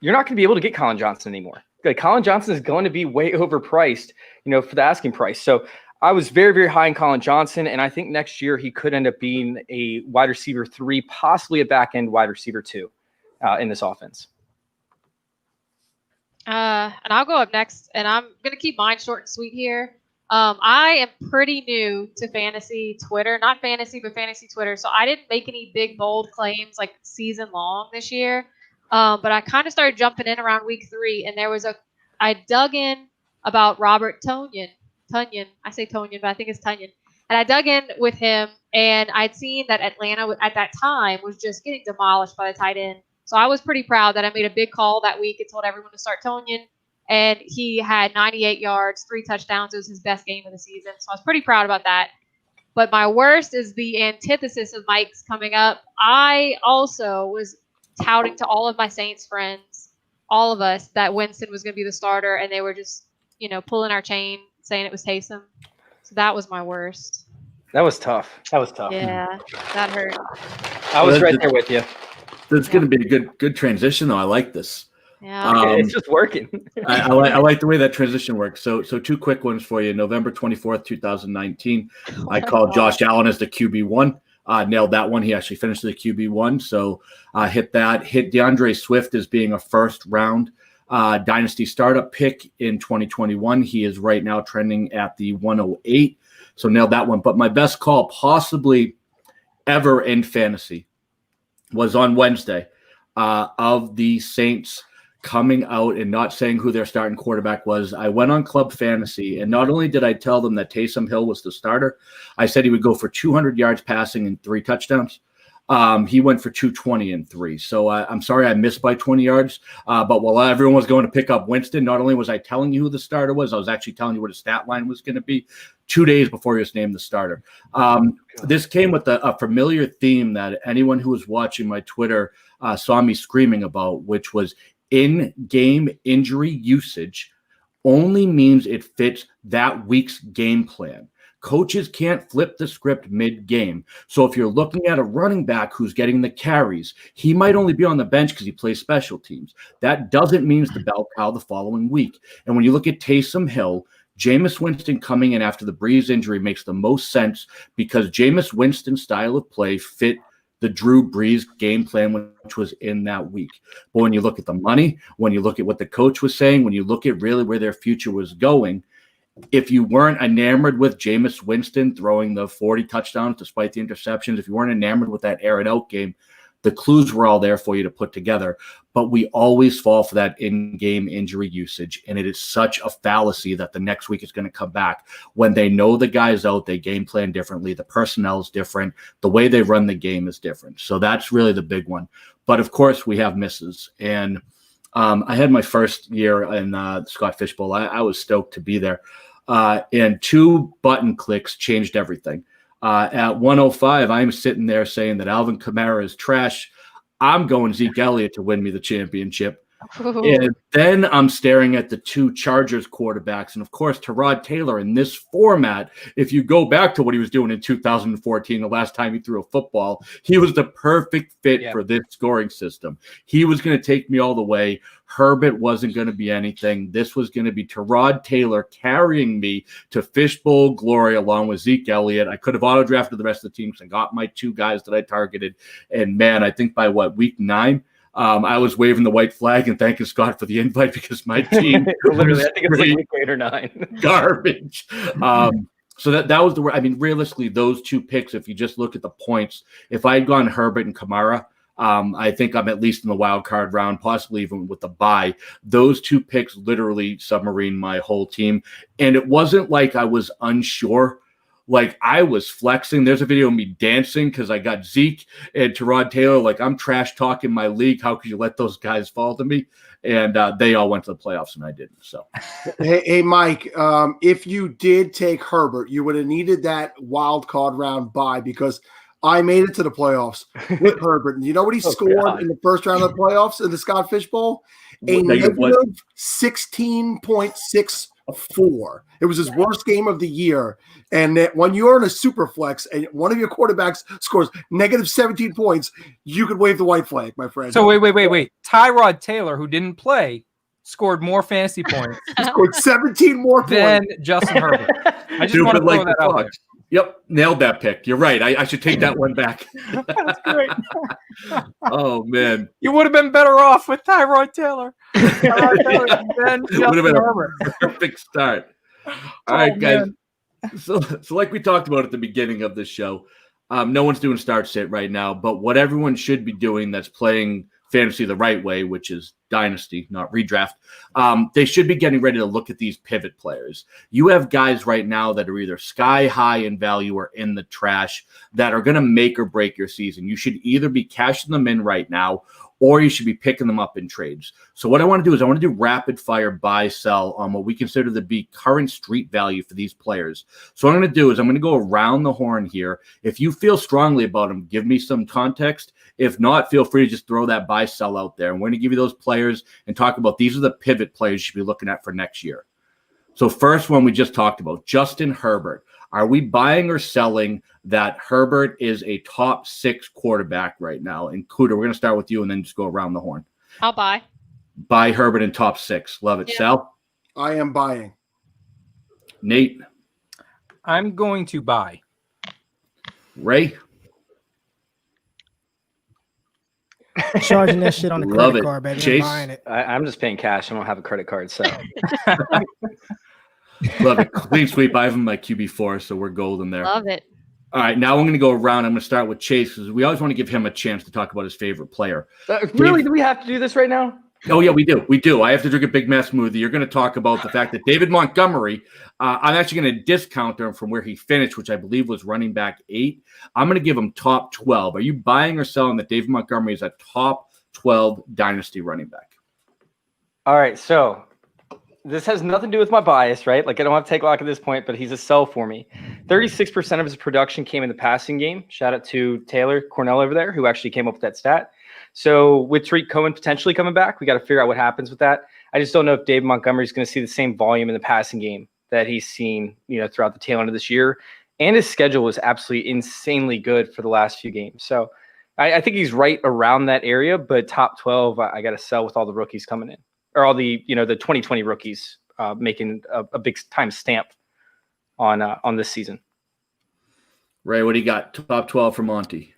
you're not going to be able to get Colin Johnson anymore. Like, Colin Johnson is going to be way overpriced, for the asking price. So I was very, very high in Colin Johnson, and I think next year he could end up being a wide receiver 3, possibly a back end wide receiver 2. In this offense. And I'll go up next, and I'm going to keep mine short and sweet here. I am pretty new to fantasy Twitter, not fantasy, but fantasy Twitter. So I didn't make any big, bold claims like season long this year. But I kind of started jumping in around week 3, and I dug in about Robert Tonyan. I say Tonyan, but I think it's Tonyan. And I dug in with him, and I'd seen that Atlanta at that time was just getting demolished by the tight end. So I was pretty proud that I made a big call that week and told everyone to start Tonyan. And he had 98 yards, 3 touchdowns. It was his best game of the season. So I was pretty proud about that. But my worst is the antithesis of Mike's coming up. I also was touting to all of my Saints friends all of us that Winston was going to be the starter, and they were just, pulling our chain, saying it was Taysom. So that was my worst. That was tough. Yeah, that hurt. I was right there with you. This is going to be a good transition, though. I like this. Yeah. It's just working. I like the way that transition works. So two quick ones for you. November 24th, 2019, I called Josh Allen as the QB1. Nailed that one. He actually finished the QB1. So hit that. Hit DeAndre Swift as being a first-round dynasty startup pick in 2021. He is right now trending at the 108. So nailed that one. But my best call possibly ever in fantasy was on Wednesday of the Saints coming out and not saying who their starting quarterback was. I went on Club Fantasy, and not only did I tell them that Taysom Hill was the starter, I said he would go for 200 yards passing and 3 touchdowns. He went for 220 and 3. So I'm sorry I missed by 20 yards. But while everyone was going to pick up Winston, not only was I telling you who the starter was, I was actually telling you what his stat line was going to be 2 days before he was named the starter. This came with a familiar theme that anyone who was watching my Twitter saw me screaming about, which was in-game injury usage only means it fits that week's game plan. Coaches can't flip the script mid-game. So if you're looking at a running back who's getting the carries, he might only be on the bench because he plays special teams. That doesn't mean it's the bell cow the following week. And when you look at Taysom Hill, Jameis Winston coming in after the Breeze injury makes the most sense because Jameis Winston's style of play fit the Drew Brees game plan, which was in that week. But when you look at the money, when you look at what the coach was saying, when you look at really where their future was going, if you weren't enamored with Jameis Winston throwing the 40 touchdowns despite the interceptions, if you weren't enamored with that air and out game, the clues were all there for you to put together. But we always fall for that in-game injury usage, and it is such a fallacy that the next week is going to come back. When they know the guy's out, they game plan differently. The personnel is different. The way they run the game is different. So that's really the big one. But, of course, we have misses. And I had my first year in the Scott Fish Bowl. I was stoked to be there. And 2 button clicks changed everything. At 105, I'm sitting there saying that Alvin Kamara is trash. I'm going Zeke Elliott to win me the championship. And then I'm staring at the 2 Chargers quarterbacks. And, of course, Tyrod Taylor in this format, if you go back to what he was doing in 2014, the last time he threw a football, he was the perfect fit for this scoring system. He was going to take me all the way. Herbert wasn't going to be anything. This was going to be Tyrod Taylor carrying me to fishbowl glory along with Zeke Elliott. I could have auto-drafted the rest of the teams and got my 2 guys that I targeted. And, man, I think by, week 9, I was waving the white flag and thanking Scott for the invite because my team literally, I think it's like week 8 or 9. Garbage. So that was realistically, those 2 picks, if you just look at the points, if I had gone Herbert and Kamara, I think I'm at least in the wild card round, possibly even with the bye. Those 2 picks literally submarine my whole team. And it wasn't like I was unsure. Like, I was flexing. There's a video of me dancing because I got Zeke and Tyrod Taylor. Like, I'm trash talking my league. How could you let those guys fall to me? And they all went to the playoffs and I didn't. So, hey, Mike, if you did take Herbert, you would have needed that wild card round bye because I made it to the playoffs with Herbert. And you know what he scored in the first round of the playoffs in the Scott Fish Bowl? A negative 16.64. It was his worst game of the year. And that when you're in a super flex and one of your quarterbacks scores negative 17 points, you could wave the white flag, my friend. So wait. Tyrod Taylor, who didn't play, scored more fantasy points. He scored 17 more points than Justin Herbert. I just want to throw that out there. Yep, nailed that pick. You're right. I should take that one back. That's great. Oh, man. You would have been better off with Tyrod Taylor. Than would have been Herbert. a perfect start. All right, guys. So like we talked about at the beginning of the show, no one's doing start sit right now, but what everyone should be doing that's playing fantasy the right way, which is dynasty, not redraft, they should be getting ready to look at these pivot players. You have guys right now that are either sky high in value or in the trash that are going to make or break your season. You should either be cashing them in right now or you should be picking them up in trades. So what I want to do is I want to do rapid fire buy, sell on what we consider to be current street value for these players. So what I'm going to do is I'm going to go around the horn here. If you feel strongly about them, give me some context. If not, feel free to just throw that buy sell out there. And we're going to give you those players and talk about these are the pivot players you should be looking at for next year. So first one we just talked about, Justin Herbert. Are we buying or selling that Herbert is a top 6 quarterback right now? And Cooter, we're going to start with you and then just go around the horn. I'll buy. Buy Herbert in top 6. Love it. Yeah. Sal? I am buying. Nate? I'm going to buy. Ray? Charging that shit on the Love credit it. card, baby. Chase? I'm buying it. I'm just paying cash. I don't have a credit card, so Love it. Clean sweep. I have him like QB4, so we're golden there. Love it. All right, now I'm going to go around. I'm going to start with Chase because we always want to give him a chance to talk about his favorite player. Really, do we have to do this right now? Oh, yeah, we do. We do. I have to drink a big mess smoothie. You're going to talk about the fact that David Montgomery, I'm actually going to discount him from where he finished, which I believe was running back 8. I'm going to give him top 12. Are you buying or selling that David Montgomery is a top 12 dynasty running back? All right, so this has nothing to do with my bias, right? Like I don't have to take lock at this point, but he's a sell for me. 36% of his production came in the passing game. Shout out to Taylor Cornell over there, who actually came up with that stat. So with Tariq Cohen potentially coming back, we got to figure out what happens with that. I just don't know if David Montgomery is going to see the same volume in the passing game that he's seen, throughout the tail end of this year. And his schedule was absolutely insanely good for the last few games. So I think he's right around that area, but top 12, I got to sell with all the rookies coming in, or all the, the 2020 rookies making a big time stamp on this season. Ray, what do you got? Top 12 for Monty.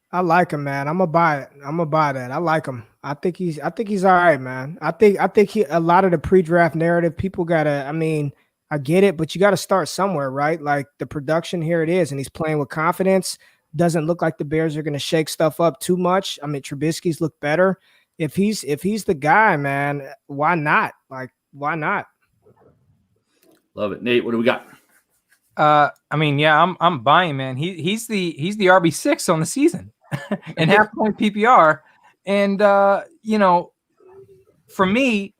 I like him, man. I'm gonna buy it. I'm gonna buy that. I like him. I think he's all right, man. I think a lot of the pre-draft narrative, people gotta. I mean, I get it, but you got to start somewhere, right? Like the production, here it is, and he's playing with confidence. Doesn't look like the Bears are gonna shake stuff up too much. I mean, Trubisky's look better. If he's the guy, man, why not? Like, why not? Love it. Nate, what do we got? I'm buying, man. He's the RB6 on the season and half point PPR. And for me,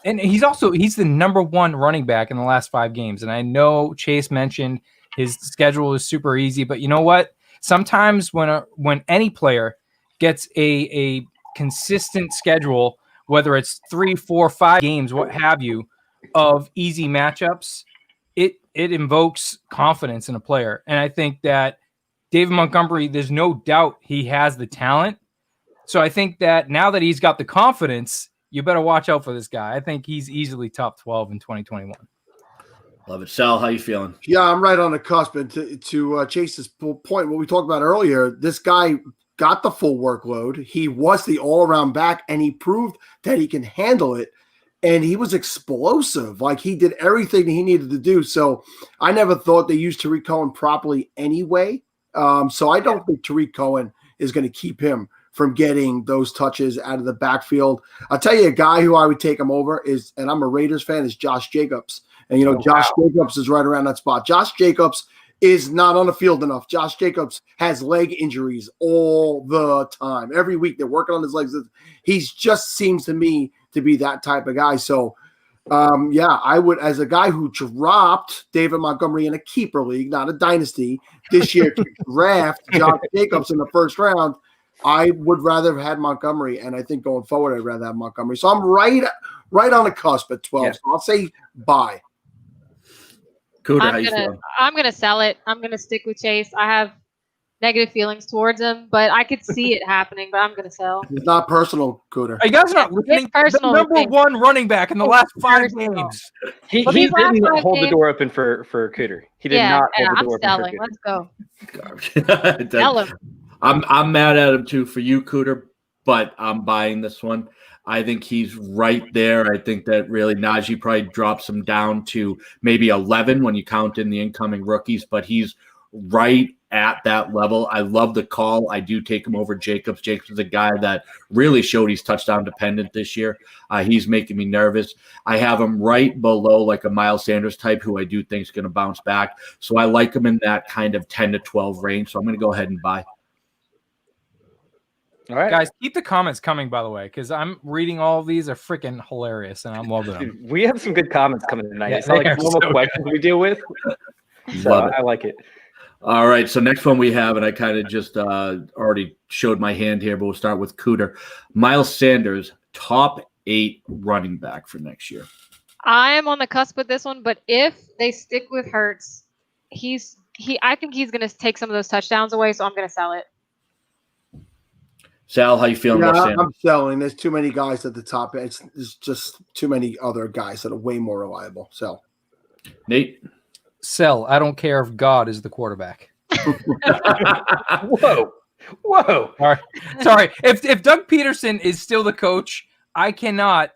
and he's the number 1 running back in the last 5 games. And I know Chase mentioned his schedule is super easy, but you know what? Sometimes when any player gets a consistent schedule, whether it's 3, 4, 5 games, what have you, of easy matchups, it invokes confidence in a player. And I think that David Montgomery, there's no doubt he has the talent. So I think that now that he's got the confidence, you better watch out for this guy. I think he's easily top 12 in 2021. Love it. Sal, how you feeling? Yeah, I'm right on the cusp. And to Chase's point, what we talked about earlier, this guy got the full workload. He was the all-around back, and he proved that he can handle it. And he was explosive. Like, he did everything he needed to do. So I never thought they used Tariq Cohen properly anyway. So I don't think Tariq Cohen is going to keep him from getting those touches out of the backfield. I'll tell you a guy who I would take him over is, and I'm a Raiders fan, is Josh Jacobs. And, Josh Jacobs is right around that spot. Josh Jacobs is not on the field enough. Josh Jacobs has leg injuries all the time. Every week they're working on his legs. He just seems to me to be that type of guy. So, I would, as a guy who dropped David Montgomery in a keeper league, not a dynasty, this year to draft Josh Jacobs in the first round, I would rather have had Montgomery, and I think going forward I'd rather have Montgomery. So I'm right on the cusp at 12. Yeah. So I'll say buy. Cooter, I'm gonna sell it. I'm gonna stick with Chase. I have negative feelings towards him, but I could see it happening. But I'm gonna sell. It's not personal, Cooter. Are you guys not listening? The number 1 running back in the last 5 games. He didn't hold the door open for Cooter. He did not hold the door open. Let's go. Tell him. I'm mad at him too for you, Cooter, but I'm buying this one. I think he's right there. I think that really Najee probably drops him down to maybe 11 when you count in the incoming rookies, but he's right at that level. I love the call. I do take him over Jacobs. Jacobs is a guy that really showed he's touchdown dependent this year. He's making me nervous. I have him right below like a Miles Sanders type who I do think is going to bounce back. So I like him in that kind of 10 to 12 range. So I'm going to go ahead and buy. All right, guys, keep the comments coming, by the way, because I'm reading all of these are freaking hilarious, and I'm loving them. We have some good comments coming tonight. It's not like normal questions we deal with. So I like it. All right, so next one we have, and I kind of just already showed my hand here, but we'll start with Cooter. Miles Sanders, top 8 running back for next year. I am on the cusp with this one, but if they stick with Hurts, I think he's going to take some of those touchdowns away, so I'm going to sell it. Sal, how you feeling about Sanders? I'm selling. There's too many guys at the top. There's just too many other guys that are way more reliable. So, Nate? Sell. I don't care if God is the quarterback. Whoa. All right. Sorry. If Doug Peterson is still the coach, I cannot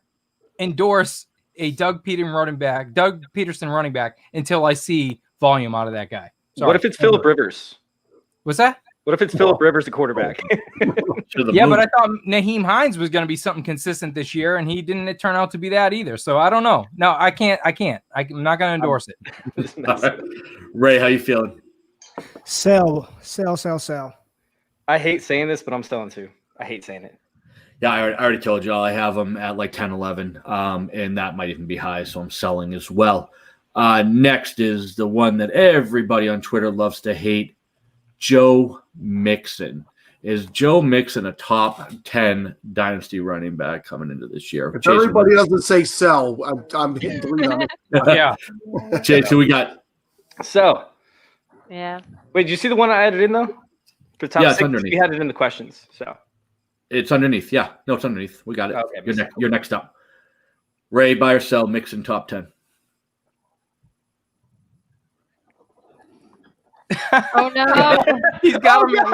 endorse a Doug Peterson running back until I see volume out of that guy. Sorry. What if it's Phillip Rivers? What's that? What if it's Phillip Rivers, the quarterback? Yeah, but I thought Naheem Hines was going to be something consistent this year, and he didn't turn out to be that either. So I don't know. No, I can't. I'm not going to endorse it. Right. Ray, how you feeling? Sell. I hate saying this, but I'm selling too. I hate saying it. Yeah, I already told y'all I have them at like 10, 11, and that might even be high, so I'm selling as well. Next is the one that everybody on Twitter loves to hate, Joe Mixon. Is Joe Mixon a top 10 dynasty running back coming into this year? if everybody doesn't say sell, I'm hitting delete on it. Yeah. Chase, who we got? So, Yeah. wait, did you see the one I added in though? For top Yeah, it's 6, underneath. we had it in the questions. So It's underneath. Yeah, no, it's underneath. We got it. Okay, You're next up. Ray, buy or sell Mixon top 10. Oh, no. He's got him at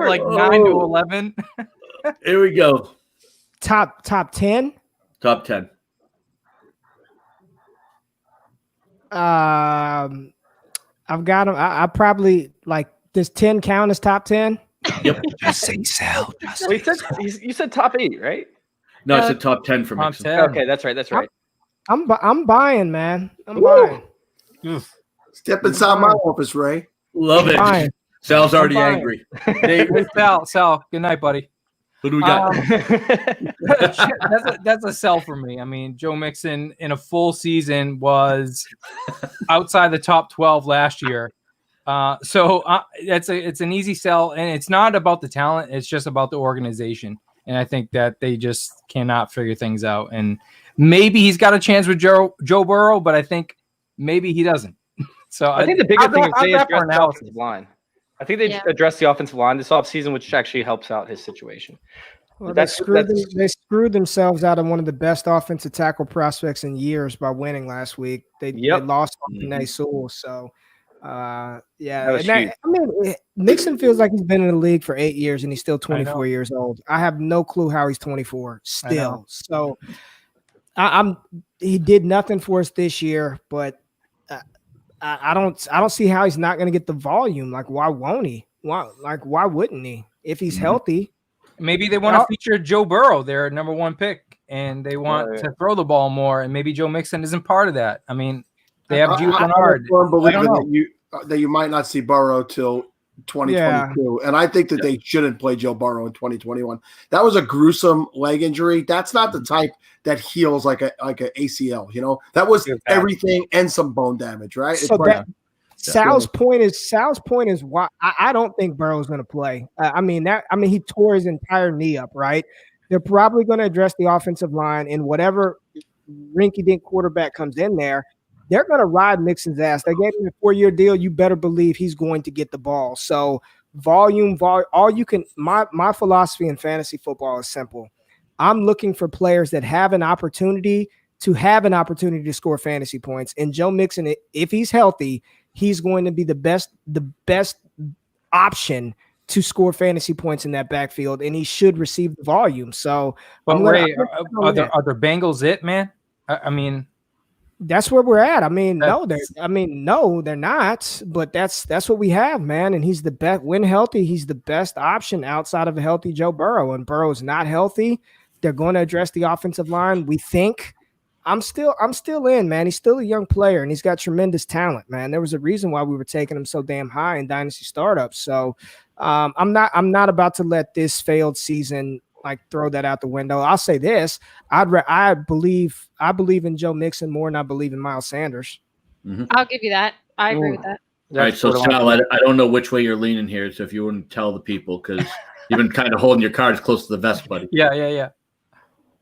like 9 to Oh. 11. Here we go. Top 10. Top 10. I've got him. I probably like. Does 10 count as top 10? Yep. Just say sell. Well, you said top 8, right? No, it's a top 10 for Top Mixon. 10. Okay, that's right. I'm buying, man. I'm Woo. buying. Step inside my office, Ray. Love it. Fine. Sal's already fine. angry. Hey, Sal. Good night, buddy. Who do we got? That's a sell for me. I mean, Joe Mixon in a full season was outside the top 12 last year. So it's an easy sell, and it's not about the talent. It's just about the organization. And I think that they just cannot figure things out. And maybe he's got a chance with Joe Burrow, but I think maybe he doesn't. So I think the bigger thing is they how's that for address the analysis? offensive line. I think they Yeah. addressed the offensive line this offseason, which actually helps out his situation. Well, That's- they screwed themselves out of one of the best offensive tackle prospects in years by winning last week. They lost on Penei Sewell. So, yeah. That was And huge. I mean, Mixon feels like he's been in the league for 8 years and he's still 24 years old. I have no clue how he's 24 still. So, he did nothing for us this year, but I don't see how he's not going to get the volume. Like, why won't he? Why wouldn't he? If he's healthy. Maybe they want to feature Joe Burrow, their number 1 pick, and they want to throw the ball more. And maybe Joe Mixon isn't part of that. I mean, they have Jude Bernard. I'm a firm believer I don't know. that you might not see Burrow till 2022, and I think that they shouldn't play Joe Burrow in 2021. That was a gruesome leg injury. That's not the type that heals like a ACL. You know, that was everything and some bone damage, right? So Sal's point is why I don't think Burrow's going to play. I mean, he tore his entire knee up, right? They're probably going to address the offensive line, and whatever rinky-dink quarterback comes in there, they're going to ride Mixon's ass. They gave him a 4-year deal. You better believe he's going to get the ball. So volume, all you can. My philosophy in fantasy football is simple. I'm looking for players that have an opportunity to score fantasy points. And Joe Mixon, if he's healthy, he's going to be the best option to score fantasy points in that backfield, and he should receive the volume. So, but Ray, are the Bengals it, man? I mean, that's where we're at. I mean, no, they're not. But that's what we have, man. And he's the best when healthy. He's the best option outside of a healthy Joe Burrow. And Burrow's not healthy. They're going to address the offensive line. We think. I'm still in, man. He's still a young player, and he's got tremendous talent, man. There was a reason why we were taking him so damn high in dynasty startups. So I'm not about to let this failed season like throw that out the window. I'll say this: I believe in Joe Mixon more than I believe in Miles Sanders. I'll give you that. I agree with that. All right, so Sal, I don't know which way you're leaning here, so if you wouldn't tell the people, because you've been kind of holding your cards close to the vest, buddy. Yeah.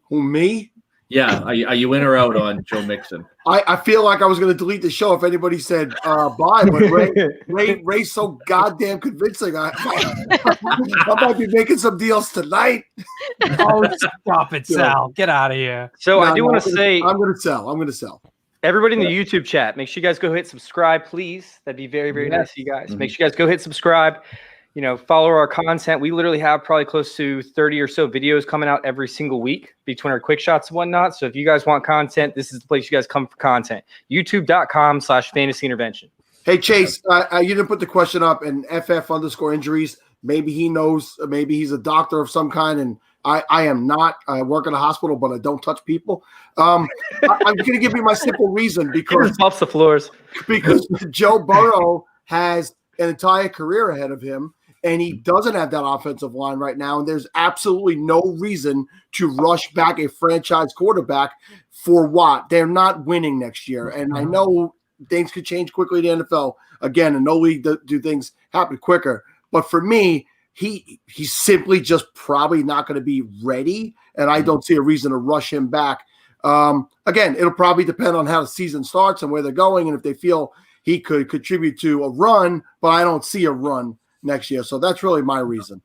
Who, me? Yeah, are you in or out on Joe Mixon? I feel like I was going to delete the show if anybody said bye, but Ray's so goddamn convincing. I might be making some deals tonight. Oh, stop it, Sal. Get out of here. So I do want to say I'm going to sell. Everybody in the YouTube chat, make sure you guys go hit subscribe, please. That'd be very, very nice of you guys. Make sure you guys go hit subscribe. Follow our content. We literally have probably close to 30 or so videos coming out every single week between our quick shots and whatnot. So if you guys want content, this is the place you guys come for content. YouTube.com/fantasy intervention. Hey, Chase, you didn't put the question up, and FF_injuries. Maybe he knows, maybe he's a doctor of some kind, and I am not. I work in a hospital, but I don't touch people. I'm going to give you my simple reason because pops the floors. Because Joe Burrow has an entire career ahead of him, and he doesn't have that offensive line right now. And there's absolutely no reason to rush back a franchise quarterback for what? They're not winning next year. And I know things could change quickly in the NFL again, and no league do things happen quicker. But for me, he's simply just probably not going to be ready, and I don't see a reason to rush him back. Again, it'll probably depend on how the season starts and where they're going, and if they feel he could contribute to a run, but I don't see a run next year. So that's really my reason.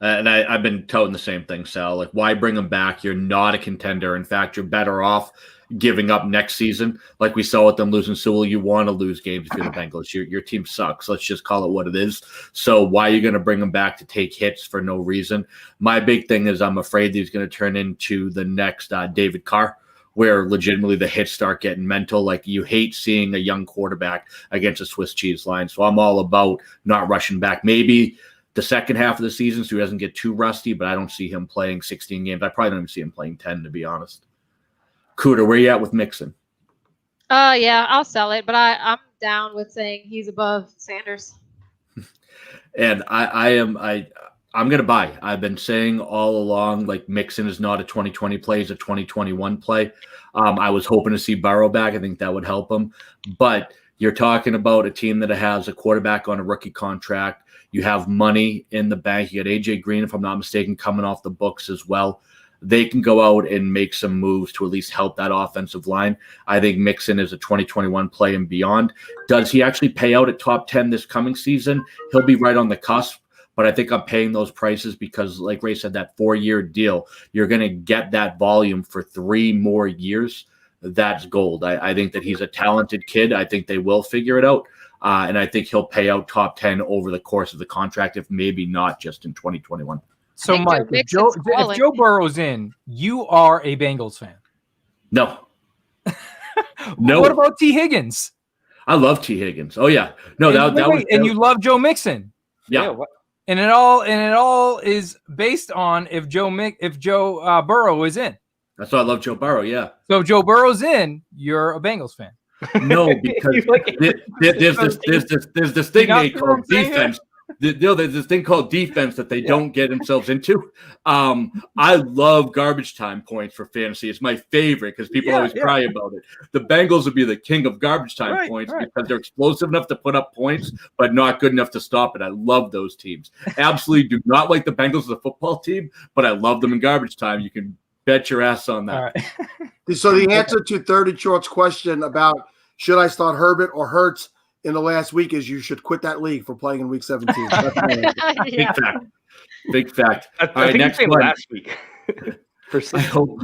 And I've been toting the same thing, Sal. Like, why bring him back? You're not a contender. In fact, you're better off giving up next season. Like we saw with them losing Sewell, you want to lose games if you're the Bengals. Your team sucks. Let's just call it what it is. So why are you going to bring him back to take hits for no reason? My big thing is I'm afraid he's going to turn into the next David Carr, where legitimately the hits start getting mental. Like, you hate seeing a young quarterback against a Swiss cheese line. So I'm all about not rushing back. Maybe the second half of the season so he doesn't get too rusty, but I don't see him playing 16 games. I probably don't even see him playing 10, to be honest. Cooter, where you at with Mixon? Yeah, I'll sell it, but I'm down with saying he's above Sanders. And I'm going to buy. I've been saying all along, like, Mixon is not a 2020 play, he's a 2021 play. I was hoping to see Burrow back. I think that would help him. But you're talking about a team that has a quarterback on a rookie contract. You have money in the bank. You got A.J. Green, if I'm not mistaken, coming off the books as well. They can go out and make some moves to at least help that offensive line. I think Mixon is a 2021 play and beyond. Does he actually pay out at top 10 this coming season? He'll be right on the cusp. But I think I'm paying those prices because, like Ray said, that 4-year deal, you're going to get that volume for 3 more years. That's gold. I think that he's a talented kid. I think they will figure it out. And I think he'll pay out top 10 over the course of the contract, if maybe not just in 2021. So, Mike, if Joe Burrow's in, you are a Bengals fan. No. No. What about T. Higgins? I love T. Higgins. Oh, yeah. No, you love Joe Mixon. Yeah. And it all is based on if Joe Burrow is in. That's why I love Joe Burrow. Yeah. So if Joe Burrow's in, you're a Bengals fan. No, because there's this thing they call defense. There's this thing called defense that they don't get themselves into. I love garbage time points for fantasy. It's my favorite because people always cry about it. The Bengals would be the king of garbage time points because they're explosive enough to put up points, but not good enough to stop it. I love those teams. Absolutely do not like the Bengals as a football team, but I love them in garbage time. You can bet your ass on that. Right. So the answer to Third and Short's question about should I start Herbert or Hurts in the last week is you should quit that league for playing in week 17. Big fact. Big fact. All right, next one. Last week. I hope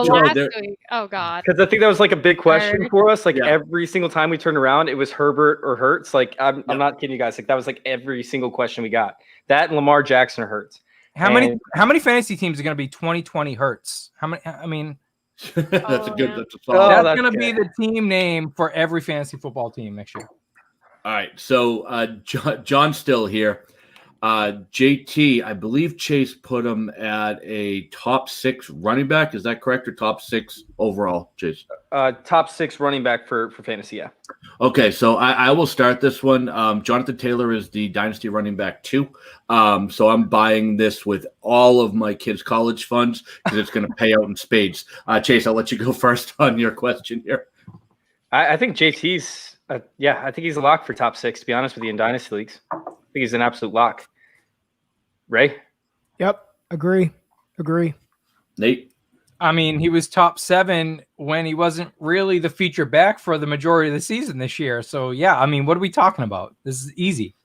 last week. Oh, God. Because I think that was like a big question for us. Like every single time we turned around, it was Herbert or Hurts. Like I'm not kidding you guys. Like that was like every single question we got. That and Lamar Jackson or Hurts. How many fantasy teams are going to be 2020 Hurts? How many? I mean, that's a good. That's going to be the team name for every fantasy football team next year. All right. So John's still here. JT, I believe Chase put him at a top 6 running back. Is that correct, or top 6 overall, Chase? Top 6 running back for fantasy, yeah. Okay, so I will start this one. Jonathan Taylor is the dynasty running back 2. So I'm buying this with all of my kids' college funds because it's going to pay out in spades. Chase, I'll let you go first on your question here. I think JT's Yeah, I think he's a lock for top 6, to be honest with you, in Dynasty Leagues. I think he's an absolute lock. Ray? Yep. Agree. Nate? I mean, he was top 7 when he wasn't really the feature back for the majority of the season this year. So, yeah, I mean, what are we talking about? This is easy.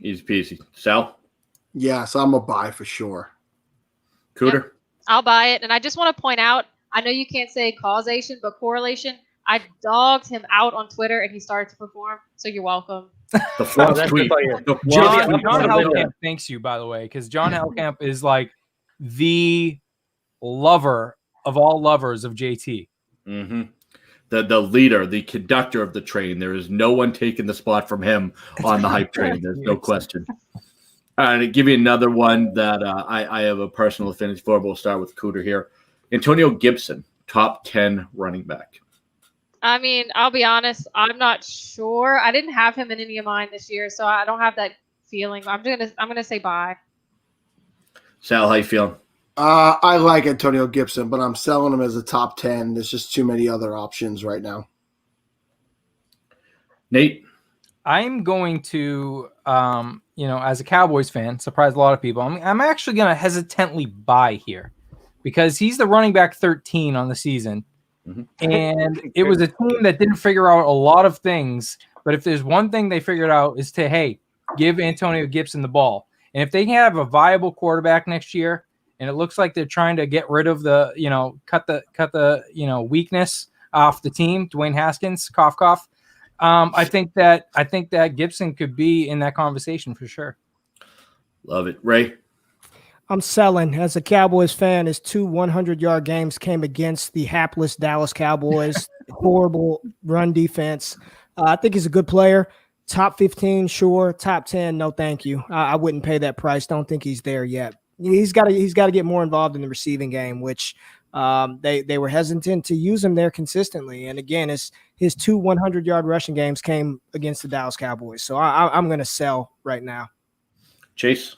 Easy peasy. Sal? Yes, I'm a buy for sure. Cooter? Yep. I'll buy it. And I just want to point out, I know you can't say causation, but correlation. I dogged him out on Twitter, and he started to perform. So you're welcome. The fourth that's tweet. good for you. John tweet. Hellcamp thanks you, by the way, because John Hellcamp is like the lover of all lovers of JT. Mm-hmm. The leader, the conductor of the train. There is no one taking the spot from him on the hype train. There's no question. All right, I'll give you another one that I have a personal affinity for. We'll start with Cooter here. Antonio Gibson, top 10 running back. I mean, I'll be honest. I'm not sure. I didn't have him in any of mine this year, so I don't have that feeling. I'm gonna say bye. Sal, how you feeling? I like Antonio Gibson, but I'm selling him as a top 10. There's just too many other options right now. Nate? I'm going to, as a Cowboys fan, surprise a lot of people. I'm actually going to hesitantly buy here because he's the running back 13 on the season. Mm-hmm. And it was a team that didn't figure out a lot of things. But if there's one thing they figured out is to, hey, give Antonio Gibson the ball. And if they can have a viable quarterback next year, and it looks like they're trying to get rid of the, cut the weakness off the team, Dwayne Haskins, cough, cough. I think that Gibson could be in that conversation for sure. Love it. Ray? I'm selling. As a Cowboys fan, his 2 100-yard games came against the hapless Dallas Cowboys. Horrible run defense. I think he's a good player. Top 15, sure. Top 10, no thank you. I wouldn't pay that price. Don't think he's there yet. He's got to get more involved in the receiving game, which they were hesitant to use him there consistently. And again, his 2 100-yard rushing games came against the Dallas Cowboys. So I'm going to sell right now. Chase?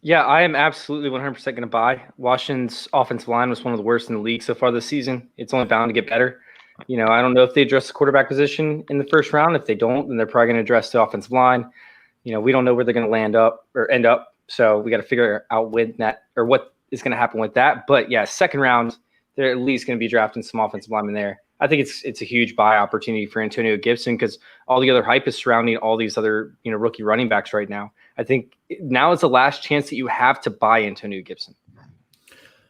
Yeah, I am absolutely 100% going to buy. Washington's offensive line was one of the worst in the league so far this season. It's only bound to get better. I don't know if they address the quarterback position in the first round. If they don't, then they're probably going to address the offensive line. We don't know where they're going to end up. So we got to figure out what is going to happen with that. But yeah, second round, they're at least going to be drafting some offensive linemen there. I think it's a huge buy opportunity for Antonio Gibson because all the other hype is surrounding all these other rookie running backs right now. I think now is the last chance that you have to buy Antonio Gibson.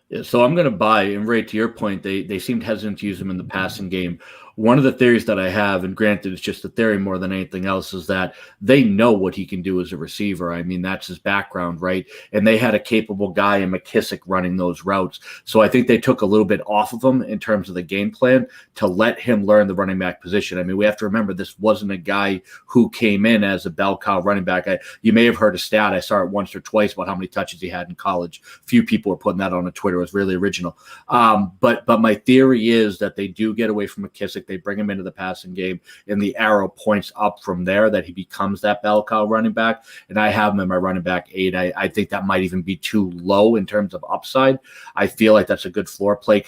Yeah, so I'm going to buy, and Ray, to your point, they seemed hesitant to use him in the passing game. One of the theories that I have, and granted it's just a theory more than anything else, is that they know what he can do as a receiver. I mean, that's his background, right? And they had a capable guy in McKissick running those routes. So I think they took a little bit off of him in terms of the game plan to let him learn the running back position. I mean, we have to remember this wasn't a guy who came in as a bell cow running back. You may have heard a stat. I saw it once or twice about how many touches he had in college. Few people were putting that on Twitter. It was really original. But my theory is that they do get away from McKissick. They bring him into the passing game, and the arrow points up from there that he becomes that bell cow running back. And I have him in my running back 8. I think that might even be too low in terms of upside. I feel like that's a good floor play,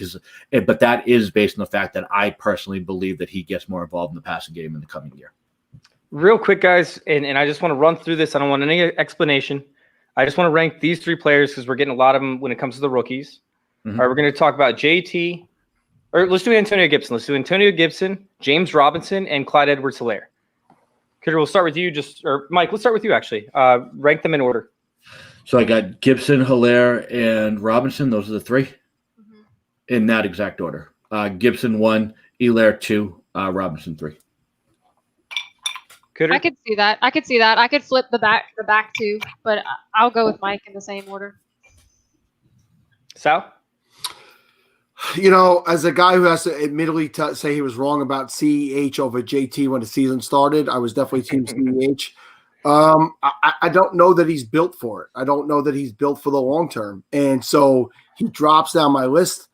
but that is based on the fact that I personally believe that he gets more involved in the passing game in the coming year. Real quick, guys, and I just want to run through this. I don't want any explanation. I just want to rank these 3 players because we're getting a lot of them when it comes to the rookies. Mm-hmm. All right, we're going to talk about JT. Or let's do Antonio Gibson. Let's do Antonio Gibson, James Robinson, and Clyde Edwards-Helaire. Cooter, we'll start with you. Or Mike, let's start with you, actually. Rank them in order. So I got Gibson, Helaire, and Robinson. Those are the 3 in that exact order. Gibson 1, Helaire 2, Robinson 3. Cooter? I could see that. I could flip the back 2, but I'll go with Mike in the same order. Sal? As a guy who has to admittedly say he was wrong about CEH over JT when the season started, I was definitely team CEH. I don't know that he's built for it. I don't know that he's built for the long term. And so he drops down my list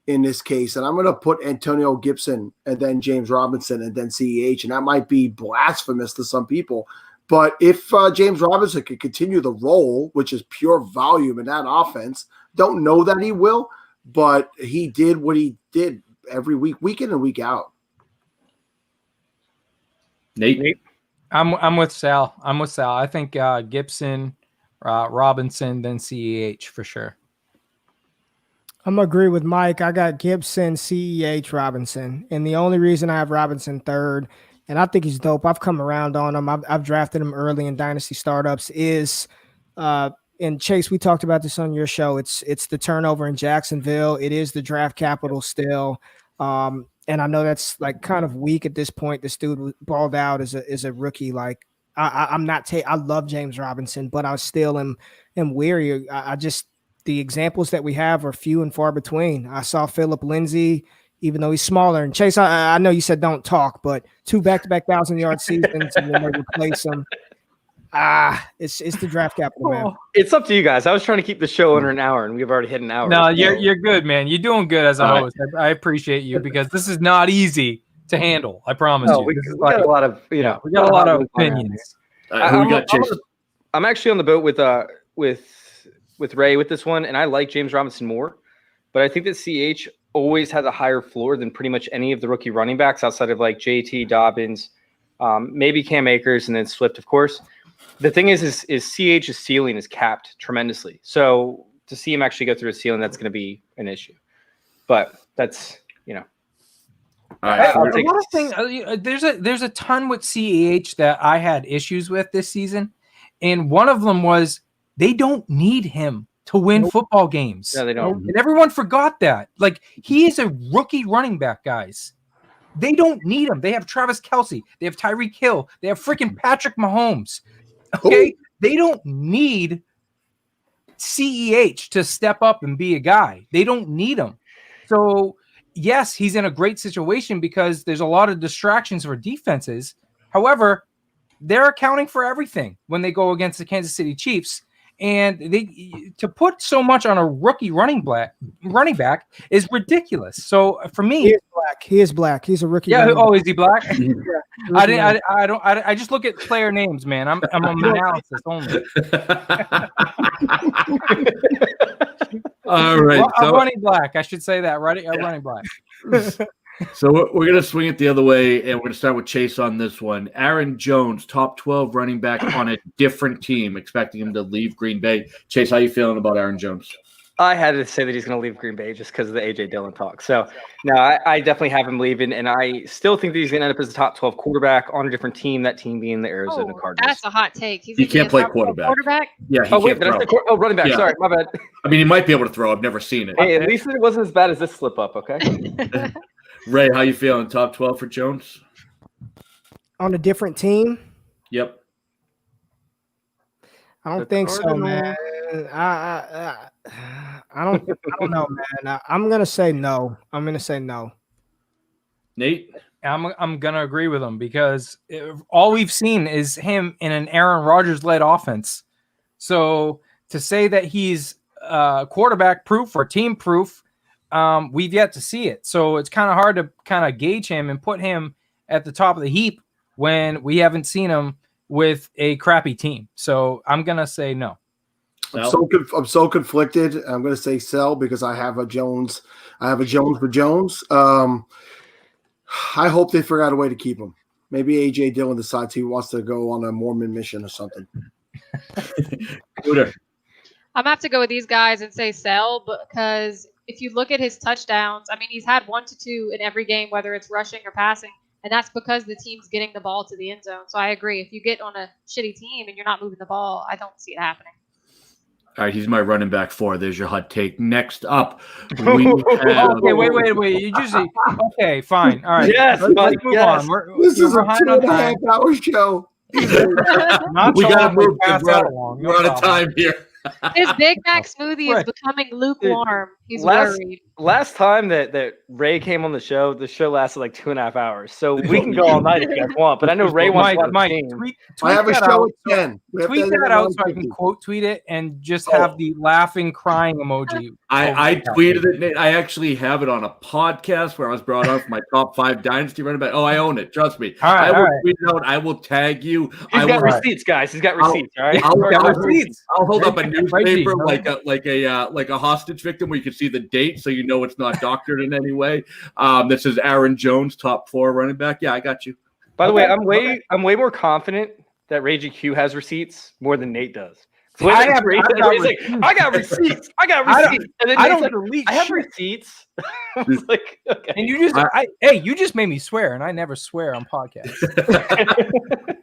in this case. And I'm going to put Antonio Gibson and then James Robinson and then CEH. And that might be blasphemous to some people. But if James Robinson could continue the role, which is pure volume in that offense, don't know that he will. But he did what he did every week in and week out. Nate? I'm with Sal. I think Gibson, Robinson, then CEH for sure. I'm gonna agree with Mike. I got Gibson, CEH, Robinson, and the only reason I have Robinson third, and I think he's dope. I've come around on him. I've drafted him early in dynasty startups. And Chase, we talked about this on your show. It's the turnover in Jacksonville. It is the draft capital still. And I know that's like kind of weak at this point. This dude balled out as a rookie. Like I love James Robinson, but I still am weary. The examples that we have are few and far between. I saw Philip Lindsay, even though he's smaller. And Chase, I know you said don't talk, but 2 back-to-back 1,000-yard seasons, and then they replace him. It's the draft capital, man. It's up to you guys. I was trying to keep the show under an hour, and we've already hit an hour. No, you're good, man. You're doing good as a host. I appreciate you because this is not easy to handle. I promise you. We got a lot of we got a lot of opinions. I'm actually on the boat with Ray with this one, and I like James Robinson more, but I think that CH always has a higher floor than pretty much any of the rookie running backs outside of like JT, Dobbins, maybe Cam Akers, and then Swift, of course. The thing is CH's ceiling is capped tremendously. So to see him actually go through a ceiling, that's going to be an issue. But that's, All right, there's a ton with CEH that I had issues with this season, and one of them was they don't need him to win football games. No, they don't. And everyone forgot that. Like, he is a rookie running back, guys. They don't need him. They have Travis Kelce. They have Tyreek Hill. They have freaking Patrick Mahomes. Okay? They don't need CEH to step up and be a guy. They don't need him. So, yes, he's in a great situation because there's a lot of distractions for defenses. However, they're accounting for everything when they go against the Kansas City Chiefs. And to put so much on a rookie running back is ridiculous. So for me, he is black. He's a rookie. Yeah. Oh, is he black? Yeah. I just look at player names, man. I'm on analysis only. All right. I'm running black. I should say that, right? I'm running black. So we're going to swing it the other way, and we're going to start with Chase on this one. Aaron Jones, top 12 running back on a different team, expecting him to leave Green Bay. Chase, how you feeling about Aaron Jones? I had to say that he's going to leave Green Bay just because of the A.J. Dillon talk. So, no, I definitely have him leaving, and I still think that he's going to end up as a top 12 quarterback on a different team, that team being the Arizona Cardinals. That's a hot take. He can't play quarterback. Yeah, running back. Yeah. Sorry, my bad. I mean, he might be able to throw. I've never seen it. Hey, at least it wasn't as bad as this slip up, okay? Ray, how you feeling? Top 12 for Jones? On a different team? Yep. I don't think so, man. I don't know, man. I'm gonna say no. Nate? I'm gonna agree with him because all we've seen is him in an Aaron Rodgers led offense. So to say that he's quarterback proof or team proof, we've yet to see it. So it's kind of hard to kind of gauge him and put him at the top of the heap when we haven't seen him with a crappy team. So I'm going to say no. I'm so conflicted. I'm going to say sell because I have a Jones. I have a Jones for Jones. I hope they figure out a way to keep him. Maybe A.J. Dillon decides he wants to go on a Mormon mission or something. I'm going to have to go with these guys and say sell because if you look at his touchdowns, I mean, he's had 1 to 2 in every game, whether it's rushing or passing, and that's because the team's getting the ball to the end zone. So I agree. If you get on a shitty team and you're not moving the ball, I don't see it happening. All right, he's my running back 4. There's your hot take. Next up, we have... Okay, wait. You just okay, fine. All right. Yes, let's move on. This is a 2.5-hour show. We got to move. We're out of time here. His Big Mac smoothie is becoming lukewarm. He's worried. Last time that Ray came on the show lasted like 2.5 hours. So we can go all night if you guys want. But I know Ray wants to Mike, I have a show at 10. Tweet that out so I can quote tweet it and just have the laughing, crying emoji. I tweeted it, Nate. I actually have it on a podcast where I was brought on for my top 5 dynasty running back. Oh, I own it. Trust me. All right, I will tweet it out. I will tag you. He's got receipts, guys. He's got receipts. All right. I'll hold up a newspaper like a hostage victim where you can see the date so you know it's not doctored in any way. This is Aaron Jones, top 4 running back. Yeah, I got you. By the way, I'm way more confident that Ragey Q has receipts more than Nate does. So I got receipts. I got receipts. And then Nate's like, I have receipts. I was like, okay. And you just made me swear, and I never swear on podcasts.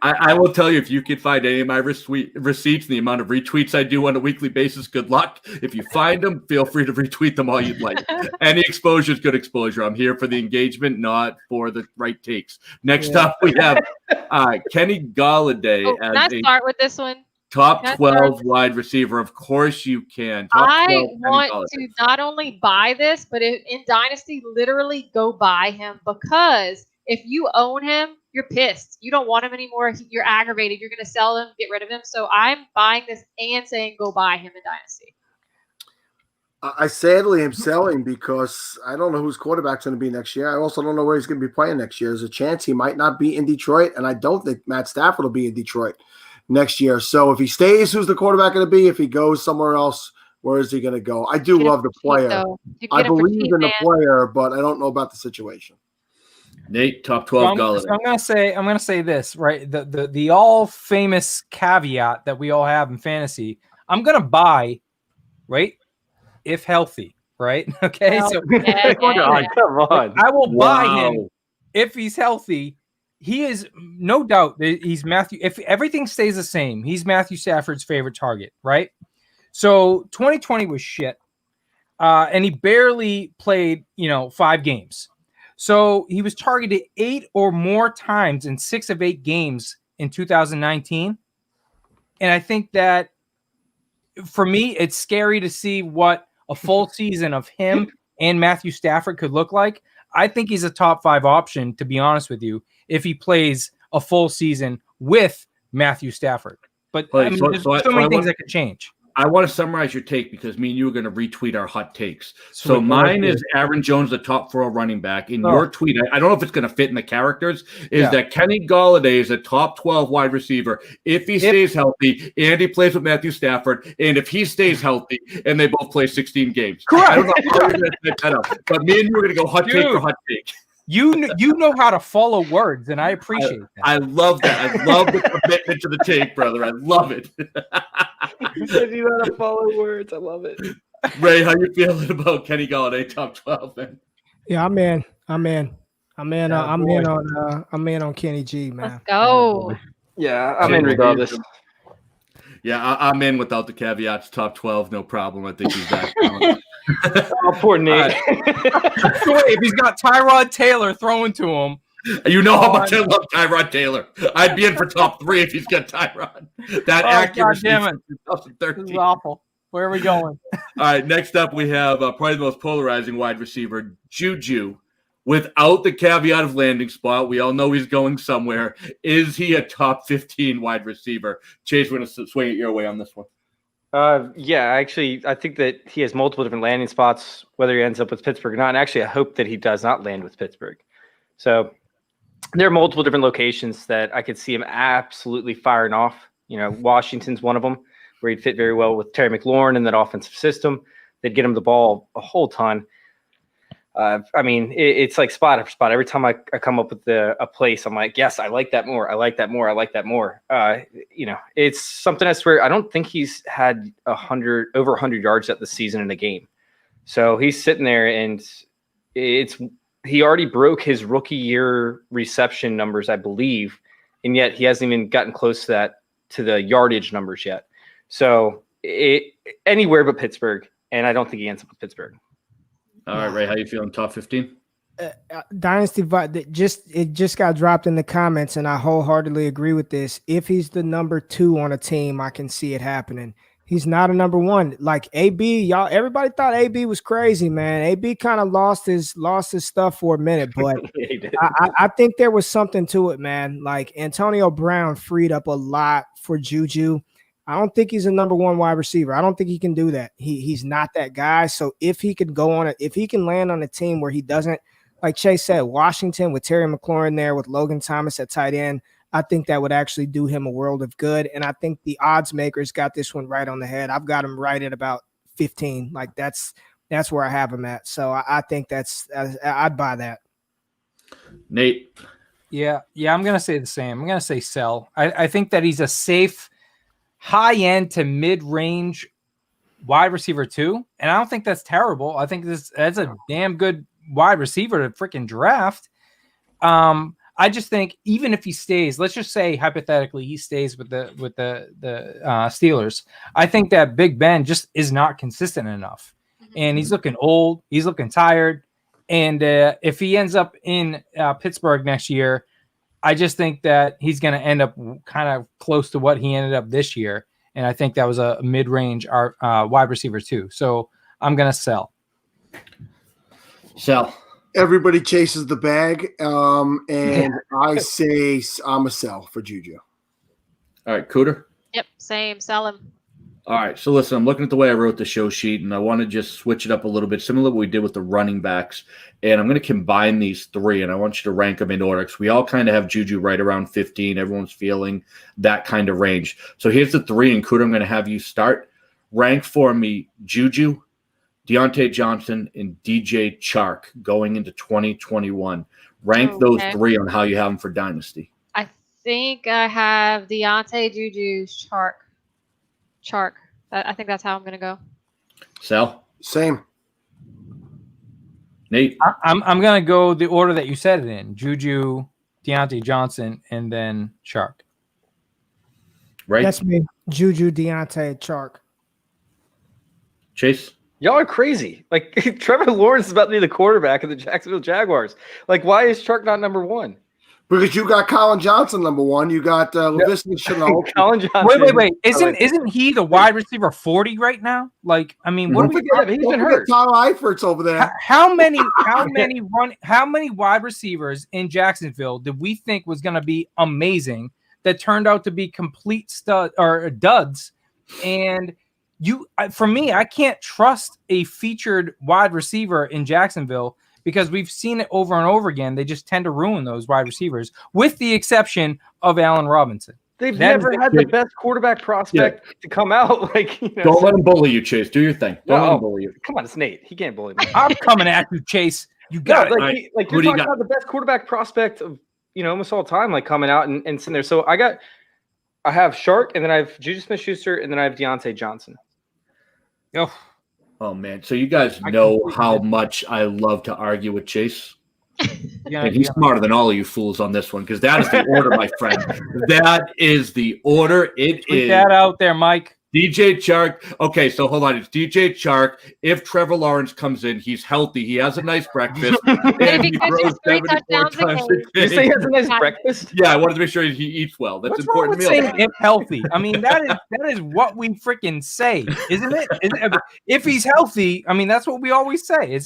I will tell you, if you can find any of my receipts, the amount of retweets I do on a weekly basis, good luck. If you find them, feel free to retweet them all you'd like. Any exposure is good exposure. I'm here for the engagement, not for the right takes. Next up, we have Kenny Golladay. Can I start with this one? Top 12 wide receiver. Of course you can. I want to not only buy this, but in Dynasty, literally go buy him, because if you own him, you're pissed. You don't want him anymore. You're aggravated. You're going to sell him, get rid of him. So I'm buying this and saying go buy him in Dynasty. I sadly am selling because I don't know whose quarterback's going to be next year. I also don't know where he's going to be playing next year. There's a chance he might not be in Detroit, and I don't think Matt Stafford will be in Detroit next year. So if he stays, who's the quarterback going to be? If he goes somewhere else, where is he going to go? I do love the player. I believe in the player, but I don't know about the situation. Nate, top 12 Golladay. So I'm gonna say this, right? The all famous caveat that we all have in fantasy. I'm gonna buy, right? If healthy, right? Okay. So come on. I will buy him if he's healthy. He is no doubt that he's Matthew. If everything stays the same, he's Matthew Stafford's favorite target, right? So 2020 was shit, and he barely played, 5 games. So he was targeted 8 or more times in 6 of 8 games in 2019, and I think that for me, it's scary to see what a full season of him and Matthew Stafford could look like. I think he's a top 5 option, to be honest with you, if he plays a full season with Matthew Stafford. But there's so many things that could change. I want to summarize your take because me and you are going to retweet our hot takes. So mine is Aaron Jones, the top 4 running back. In your tweet, I don't know if it's going to fit in the characters, that Kenny Golladay is a top 12 wide receiver if he stays healthy and he plays with Matthew Stafford, and if he stays healthy and they both play 16 games. Correct. I don't know how you're going to set that up, but me and you are going to go hot take for hot take. You know how to follow words, and I appreciate that. I love that. I love the commitment to the take, brother. I love it. You said you know how to follow words. I love it. Ray, how you feeling about Kenny Golladay top 12, man? Yeah, I'm in on Kenny G, man. Let's go. Yeah, I'm in regardless. Yeah, I'm in without the caveats. Top 12, no problem. I think he's back. Oh, poor Nate. If he's got Tyrod Taylor throwing to him. You know how much I love Tyrod Taylor. I'd be in for top 3 if he's got Tyrod. That accuracy. God damn it. This is awful. Where are we going? All right, next up we have probably the most polarizing wide receiver, Juju. Without the caveat of landing spot, we all know he's going somewhere. Is he a top 15 wide receiver? Chase, we're going to swing it your way on this one. Yeah, actually, I think that he has multiple different landing spots, whether he ends up with Pittsburgh or not. And actually, I hope that he does not land with Pittsburgh. So there are multiple different locations that I could see him absolutely firing off. Washington's one of them, where he'd fit very well with Terry McLaurin in that offensive system. They'd get him the ball a whole ton. It's like spot after spot. Every time I come up with a place, I'm like, yes, I like that more. I like that more. I like that more. It's something I swear I don't think he's had over 100 yards at the season in a game. So he's sitting there, and he already broke his rookie year reception numbers, I believe, and yet he hasn't even gotten close to the yardage numbers yet. So anywhere but Pittsburgh, and I don't think he ends up with Pittsburgh. All right, Ray, how you feeling? Top 15? Dynasty just got dropped in the comments, and I wholeheartedly agree with this. If he's the number 2 on a team, I can see it happening. He's not a number 1. Like AB, y'all, everybody thought AB was crazy, man. AB kind of lost his stuff for a minute, but I think there was something to it, man. Like Antonio Brown freed up a lot for Juju. I don't think he's a number 1 wide receiver. I don't think he can do that. He's not that guy. So if he could if he can land on a team where he doesn't, like Chase said, Washington with Terry McLaurin there with Logan Thomas at tight end, I think that would actually do him a world of good. And I think the odds makers got this one right on the head. I've got him right at about 15. Like that's where I have him at. So I think I'd buy that. Nate. Yeah, I'm gonna say the same. I'm gonna say sell. I think that he's a safe, high end to mid range wide receiver too, and I don't think that's terrible. I think that's a damn good wide receiver to freaking draft. I just think even if he stays, let's just say hypothetically he stays with the Steelers, I think that Big Ben just is not consistent enough, and he's looking old, he's looking tired, and if he ends up in Pittsburgh next year, I just think that he's going to end up kind of close to what he ended up this year, and I think that was a mid-range wide receiver too. So I'm going to sell. Sell. Everybody chases the bag, and I say I'm a sell for Juju. All right, Cooter. Yep, same. Sell him. All right, so listen, I'm looking at the way I wrote the show sheet, and I want to just switch it up a little bit, similar to what we did with the running backs. And I'm going to combine these three, and I want you to rank them in order because we all kind of have Juju right around 15. Everyone's feeling that kind of range. So here's the three, and Cooter, I'm going to have you start. Rank for me Juju, Deontay Johnson, and DJ Chark going into 2021. Rank those three on how you have them for Dynasty. I think I have Deontay, Juju, Chark. I think that's how I'm going to go. Sal? Same. Nate? I'm going to go the order that you said it in. Juju, Deontay Johnson, and then Chark. Right? That's me. Juju, Deontay, Chark. Chase? Y'all are crazy. Like Trevor Lawrence is about to be the quarterback of the Jacksonville Jaguars. Like, why is Chark not number one? Because you got Colin Johnson number one. You got Laviska Shenault. Colin Johnson. Wait. Isn't he the wide receiver 40 right now? Like, I mean, what do we got? He's been hurt. Tyler Eifert's over there. How many wide receivers in Jacksonville did we think was going to be amazing that turned out to be complete stud or duds? And for me, I can't trust a featured wide receiver in Jacksonville because we've seen it over and over again. They just tend to ruin those wide receivers, with the exception of Allen Robinson. They've never had the best quarterback prospect to come out. Like, don't let him bully you, Chase. Do your thing. Don't let him bully you. Come on, it's Nate. He can't bully me. I'm coming at you, Chase. You got it. Like you're talking about the best quarterback prospect of almost all time, like coming out and sitting there. So I have Chark, and then I have Juju Smith-Schuster, and then I have Deontay Johnson. Oh man! So you guys know how much I love to argue with Chase, and he's smarter than all of you fools on this one because that is the order, my friend. That is the order. Put that out there, Mike. DJ Chark. Okay, so hold on. It's DJ Chark. If Trevor Lawrence comes in, he's healthy. He has a nice breakfast. And he throws 74 times a day. You say he has a nice breakfast? Yeah, I wanted to make sure he eats well. That's What's important. Wrong with saying if healthy? I mean, that is what we freaking say, isn't it? If he's healthy, I mean, that's what we always say. If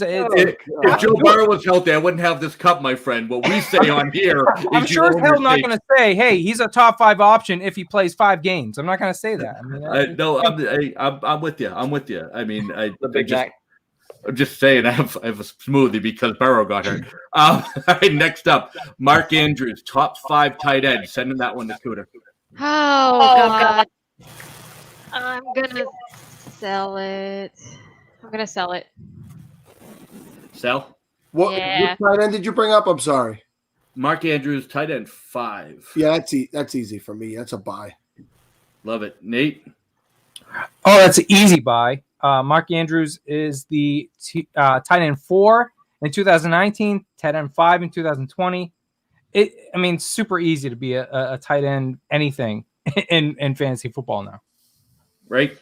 Joe Burrow was healthy, I wouldn't have this cup, my friend. What we say on here, I'm sure as hell not going to say, "Hey, he's a top 5 option if he plays 5 games." I'm not going to say that. I mean, no, I'm with you. I'm with you. I mean, I'm just saying I have a smoothie because Burrow got hurt. All right, next up, Mark Andrews, top 5 tight end. Sending that one to Cooter. Oh God. I'm gonna sell it. Sell? What tight end did you bring up? I'm sorry. Mark Andrews, tight end 5. Yeah, that's easy for me. That's a buy. Love it. Nate? Oh, that's an easy buy. Mark Andrews is the tight end 4 in 2019, tight end 5 in 2020. Super easy to be a tight end anything in fantasy football now. Right?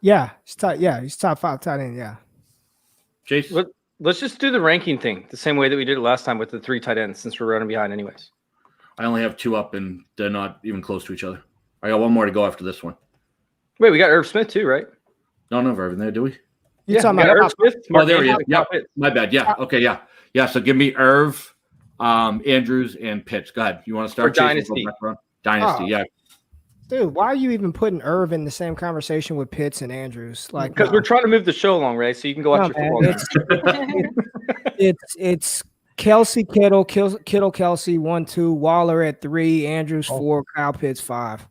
Yeah, he's top 5 tight end. Yeah. Chase? Let's just do the ranking thing the same way that we did it last time with the 3 tight ends, since we're running behind anyways. I only have 2 up, and they're not even close to each other. I got 1 more to go after this one. Wait, we got Irv Smith too, right? No, Irv in there, do we? You're talking about Irv Smith. Oh, there he is. Yeah, my bad. Yeah. Okay. Yeah. Yeah. So give me Irv, Andrews, and Pitts. Go ahead. You want to start? Dynasty. Dynasty. Yeah. Dude, why are you even putting Irv in the same conversation with Pitts and Andrews? Like, because we're trying to move the show along, Ray. So you can go watch your football. It's Kelsey, Kittle, Kelsey 1, 2, Waller at 3, Andrews 4, Kyle Pitts 5.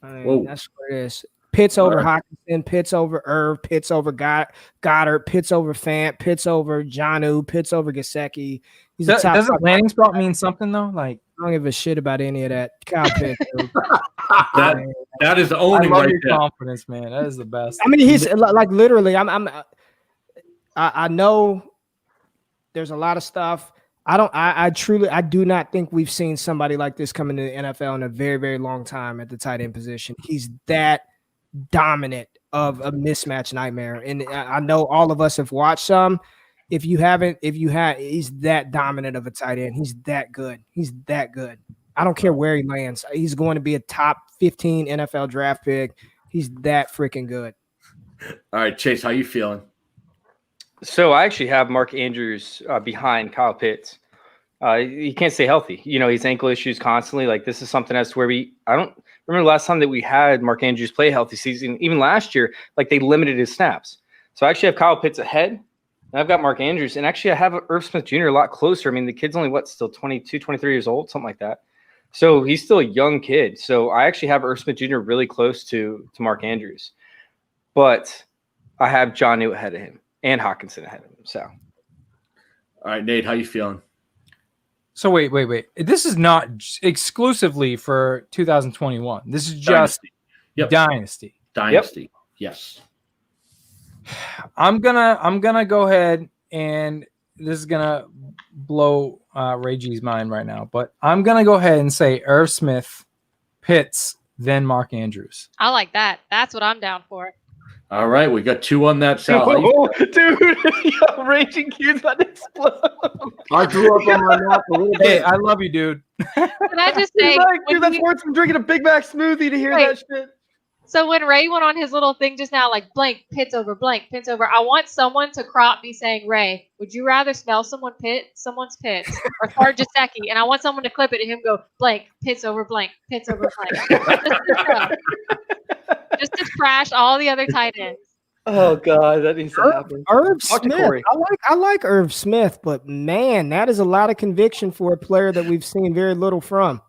I mean, that's what it is. Pitts over Hockenson, Pitts over Irv, Pitts over Goddard, Pitts over Fant, Pitts over Jonnu, Pitts over Gesicki. He's a top. Doesn't landing spot mean something though? Like, I don't give a shit about any of that. Kyle Pitts. that is owning right there. Confidence, man. That is the best. I mean, he's like literally. I know there's a lot of stuff. I do not think we've seen somebody like this come into the NFL in a very, very long time at the tight end position. He's that dominant of a mismatch nightmare. And I know all of us have watched some. If you haven't, he's that dominant of a tight end. He's that good. I don't care where he lands. He's going to be a top 15 NFL draft pick. He's that freaking good. All right, Chase, how you feeling? So I actually have Mark Andrews behind Kyle Pitts. He can't stay healthy. You know, he's ankle issues constantly. Like, this is something as to where I don't remember the last time that we had Mark Andrews play a healthy season. Even last year, like, they limited his snaps. So I actually have Kyle Pitts ahead. And I've got Mark Andrews. And actually, I have Irv Smith Jr. a lot closer. I mean, the kid's only, still 22, 23 years old, something like that. So he's still a young kid. So I actually have Irv Smith Jr. really close to Mark Andrews. But I have Jonnu ahead of him and Hockenson ahead of him. So, all right, Nate, how you feeling? So wait. This is not exclusively for 2021. This is just Dynasty. Dynasty. Yep. Yes. I'm gonna go ahead, and this is gonna blow Ray G's mind right now, but I'm gonna go ahead and say Irv Smith, Pitts, then Mark Andrews. I like that. That's what I'm down for. All right, we got 2 on that, Sal. Dude, Raging Q's about to explode. I drew up on my map a little bit. Hey, I love you, dude. Can I just say, dude, that's worth some drinking a Big Mac smoothie to hear that shit. So when Ray went on his little thing just now, like blank, Pitts over, I want someone to crop me saying, Ray, would you rather smell someone's Pitts or start Gesicki? And I want someone to clip it and him go blank, Pitts over blank, Pitts over blank. Just to trash all the other tight ends. Oh God, that needs to happen. Irv Smith. I like Irv Smith, but man, that is a lot of conviction for a player that we've seen very little from.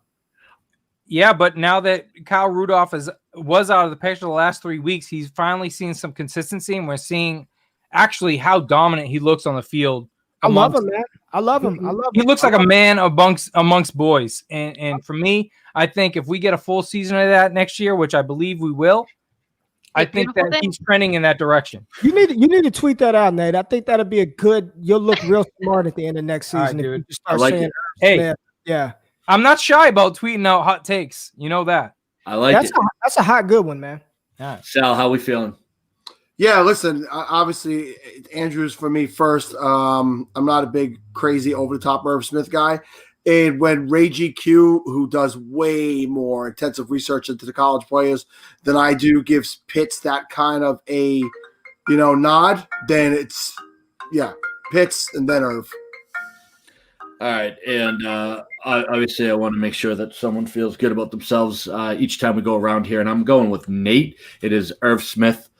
Yeah, but now that Kyle Rudolph was out of the picture the last 3 weeks, he's finally seen some consistency, and we're seeing actually how dominant he looks on the field. I love him, man. I love him. He looks like a man amongst boys. And for me, I think if we get a full season of that next year, which I believe we will, I think that he's trending in that direction. You need to tweet that out, Nate. I think that'll be a good. You'll look real smart at the end of next season. Right, dude. If you start saying, hey, yeah. I'm not shy about tweeting out hot takes. You know that. I like it. That's a hot good one, man. Yeah. Sal, how we feeling? Yeah, listen, obviously Andrews for me first. I'm not a big, crazy, over-the-top Irv Smith guy. And when Ray GQ, who does way more intensive research into the college players than I do, gives Pitts that kind of a, nod, then it's, Pitts and then Irv. All right, and obviously I want to make sure that someone feels good about themselves each time we go around here, and I'm going with Nate. It is Irv Smith,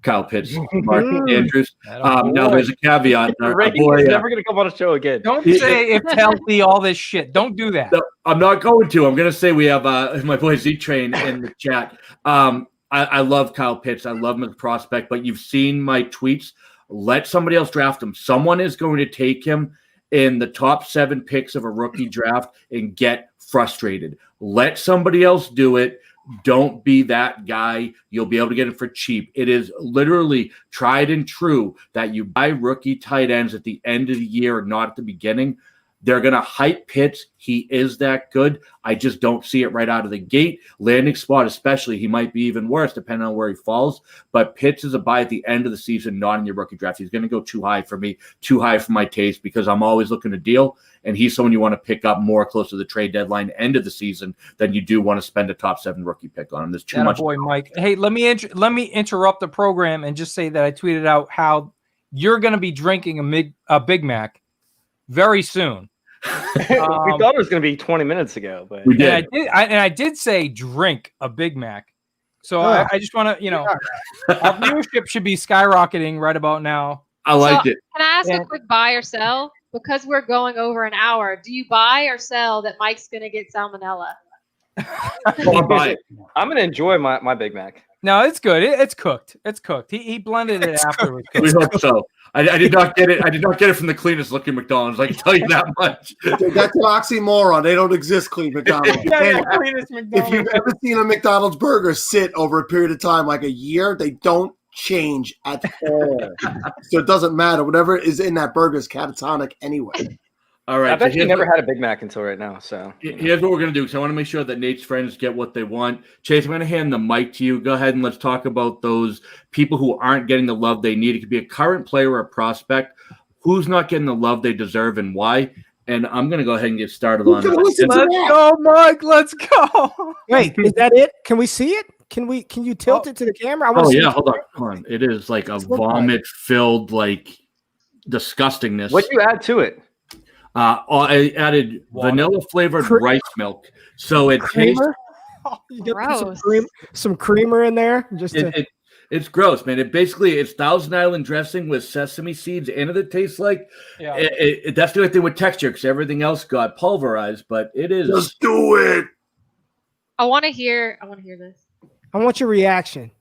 Kyle Pitts, Mark Andrews. Now there's a caveat. He's never going to come on a show again. Don't say it's healthy, all this shit. Don't do that. No, I'm not going to. I'm going to say we have my boy Z-Train in the chat. I love Kyle Pitts. I love him as a prospect, but you've seen my tweets. Let somebody else draft him. Someone is going to take him in the top 7 picks of a rookie draft and get frustrated. Let somebody else do it. Don't be that guy. You'll be able to get it for cheap. It is literally tried and true that you buy rookie tight ends at the end of the year, not at the beginning. They're going to hype Pitts. He is that good. I just don't see it right out of the gate. Landing spot especially, he might be even worse depending on where he falls. But Pitts is a buy at the end of the season, not in your rookie draft. He's going to go too high for me, too high for my taste, because I'm always looking to deal. And he's someone you want to pick up more close to the trade deadline, end of the season, than you do want to spend a top 7 rookie pick on him. There's too much. Boy, Mike. Hey, let me interrupt the program and just say that I tweeted out how you're going to be drinking a Big Mac very soon. We thought it was going to be 20 minutes ago, but we did. I did say drink a Big Mac. So I just want to, our viewership should be skyrocketing right about now. I liked it. Can I ask a quick buy or sell? Because we're going over an hour, do you buy or sell that Mike's going to get salmonella? I'm going to enjoy my Big Mac. No, it's good. It's cooked. It's cooked. He blended it after it was We cooked. hope so. I did not get it. I did not get it from the cleanest looking McDonald's. I can tell you that much. That's an oxymoron. They don't exist, clean McDonald's. Cleanest If McDonald's. you've ever seen a McDonald's burger sit over a period of time, like a year, they don't change at all. So it doesn't matter. Whatever is in that burger is catatonic anyway. All right. I've actually never had a Big Mac until right now. So here's what we're going to do, because I want to make sure that Nate's friends get what they want. Chase, I'm going to hand the mic to you. Go ahead and let's talk about those people who aren't getting the love they need. It could be a current player or a prospect. Who's not getting the love they deserve and why? And I'm going to go ahead and get started on it. Let's go, Mike. Let's go. Wait, is that it? Can we see it? Can you tilt it to the camera? I wanna Oh, see yeah. it. Hold on. Come on. It is like a vomit-filled, like, disgustingness. what do you add to it? I added vanilla-flavored rice milk. So it tastes... Creamer? You get some creamer in there. It's gross, man. It's Thousand Island dressing with sesame seeds in it. It tastes like that's the only thing with texture, because everything else got pulverized. But it is. Just do it. I want to hear this. I want your reaction.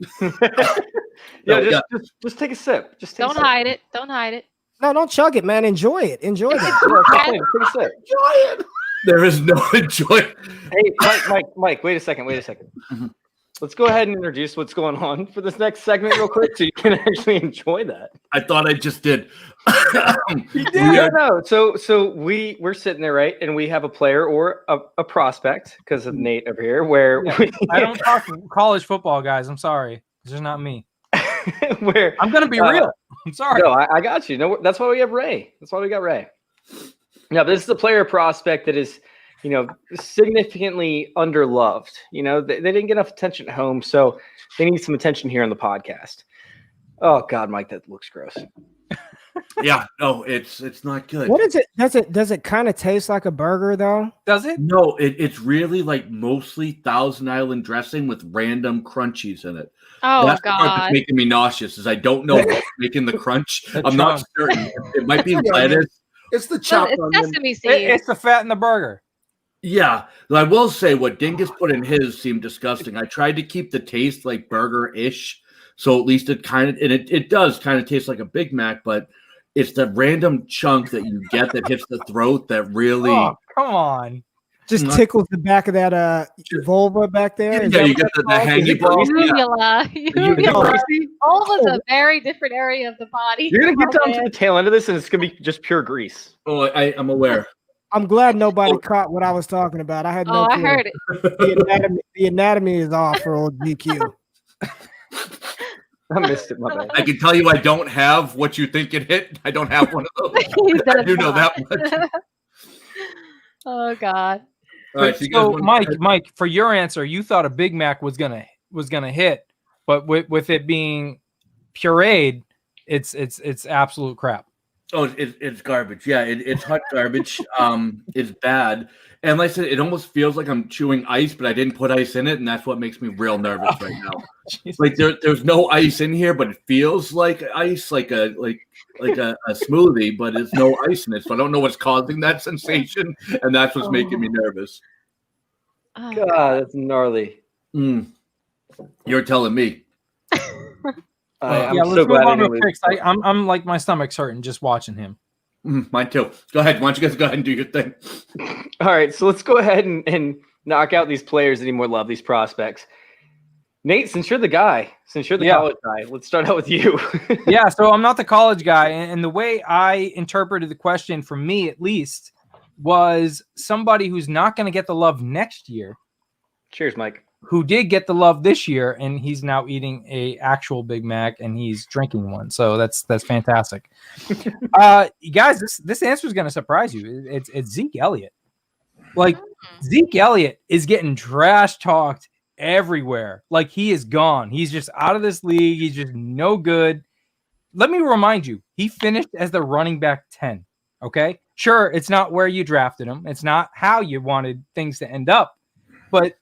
Just take a sip. Don't hide it. Don't hide it. No, don't chug it, man. Enjoy it. Enjoy it. Take a sip. Enjoy it. There is no enjoyment. Hey, Mike, wait a second. Mm-hmm. Let's go ahead and introduce what's going on for this next segment real quick so you can actually enjoy that. I thought I just did. You did? No. So we're sitting there, right? And we have a player or a prospect, because of Nate over here, where I don't talk college football, guys. I'm sorry. This is not me. where I'm going to be real. I'm sorry. No, I got you. No, that's why we have Ray. That's why we got Ray. Now, this is a player prospect that is, significantly underloved. They didn't get enough attention at home, so they need some attention here on the podcast. Oh God, Mike, that looks gross. Yeah, no, it's not good. What is it? Does it kind of taste like a burger though? Does it? No, it's really like mostly Thousand Island dressing with random crunchies in it. Oh That's the part that's God. making me nauseous. Is I don't know what's making the crunch. I'm not certain. It might be lettuce. It's the Well, chopped it's onion. sesame seeds. It's the fat in the burger. Yeah, I will say what Dingus put in his seemed disgusting. I tried to keep the taste like burger-ish, so at least it kind of, and it does kind of taste like a Big Mac, but it's the random chunk that you get that hits the throat that really. Oh, come on. Just tickles the back of that vulva back there. Is Yeah, that you what get the it's called? hangy balls. Uvula. Uvula. All of a very different area of the body. You're gonna get down to the tail end of this, and it's gonna be just pure grease. Oh, I'm aware. I'm glad nobody caught what I was talking about. I had no I clue. heard it. The anatomy is off for old GQ. I missed it, my bad. I can tell you I don't have what you think it hit. I don't have one of those. I do know that much. Oh God. All right, so you guys So want- Mike, for your answer, you thought a Big Mac was gonna hit, but with it being pureed, it's absolute crap. Oh, it's garbage. Yeah, it's hot garbage. It's bad. And like I said, it almost feels like I'm chewing ice, but I didn't put ice in it, and that's what makes me real nervous right now. Like there's no ice in here, but it feels like ice, like a smoothie, but there's no ice in it. So I don't know what's causing that sensation, and that's what's making me nervous. Oh, God, that's gnarly. You're telling me. I'm yeah, so let's move glad I on to didn't picks. I'm like my stomach's hurting just watching him. Mine too. Go ahead. Why don't you guys go ahead and do your thing? All right, so let's go ahead and knock out these players that need more love, these prospects. Nate, since you're the college guy, let's start out with you. Yeah, so I'm not the college guy, and the way I interpreted the question, for me at least, was somebody who's not going to get the love next year. Cheers, Mike. Who did get the love this year, and he's now eating a actual Big Mac and he's drinking one. So that's fantastic. You guys, this answer is going to surprise you. It's Zeke Elliott. Like Zeke Elliott is getting trash talked everywhere. Like he is gone. He's just out of this league. He's just no good. Let me remind you, he finished as the running back 10. Okay, sure, it's not where you drafted him. It's not how you wanted things to end up, but.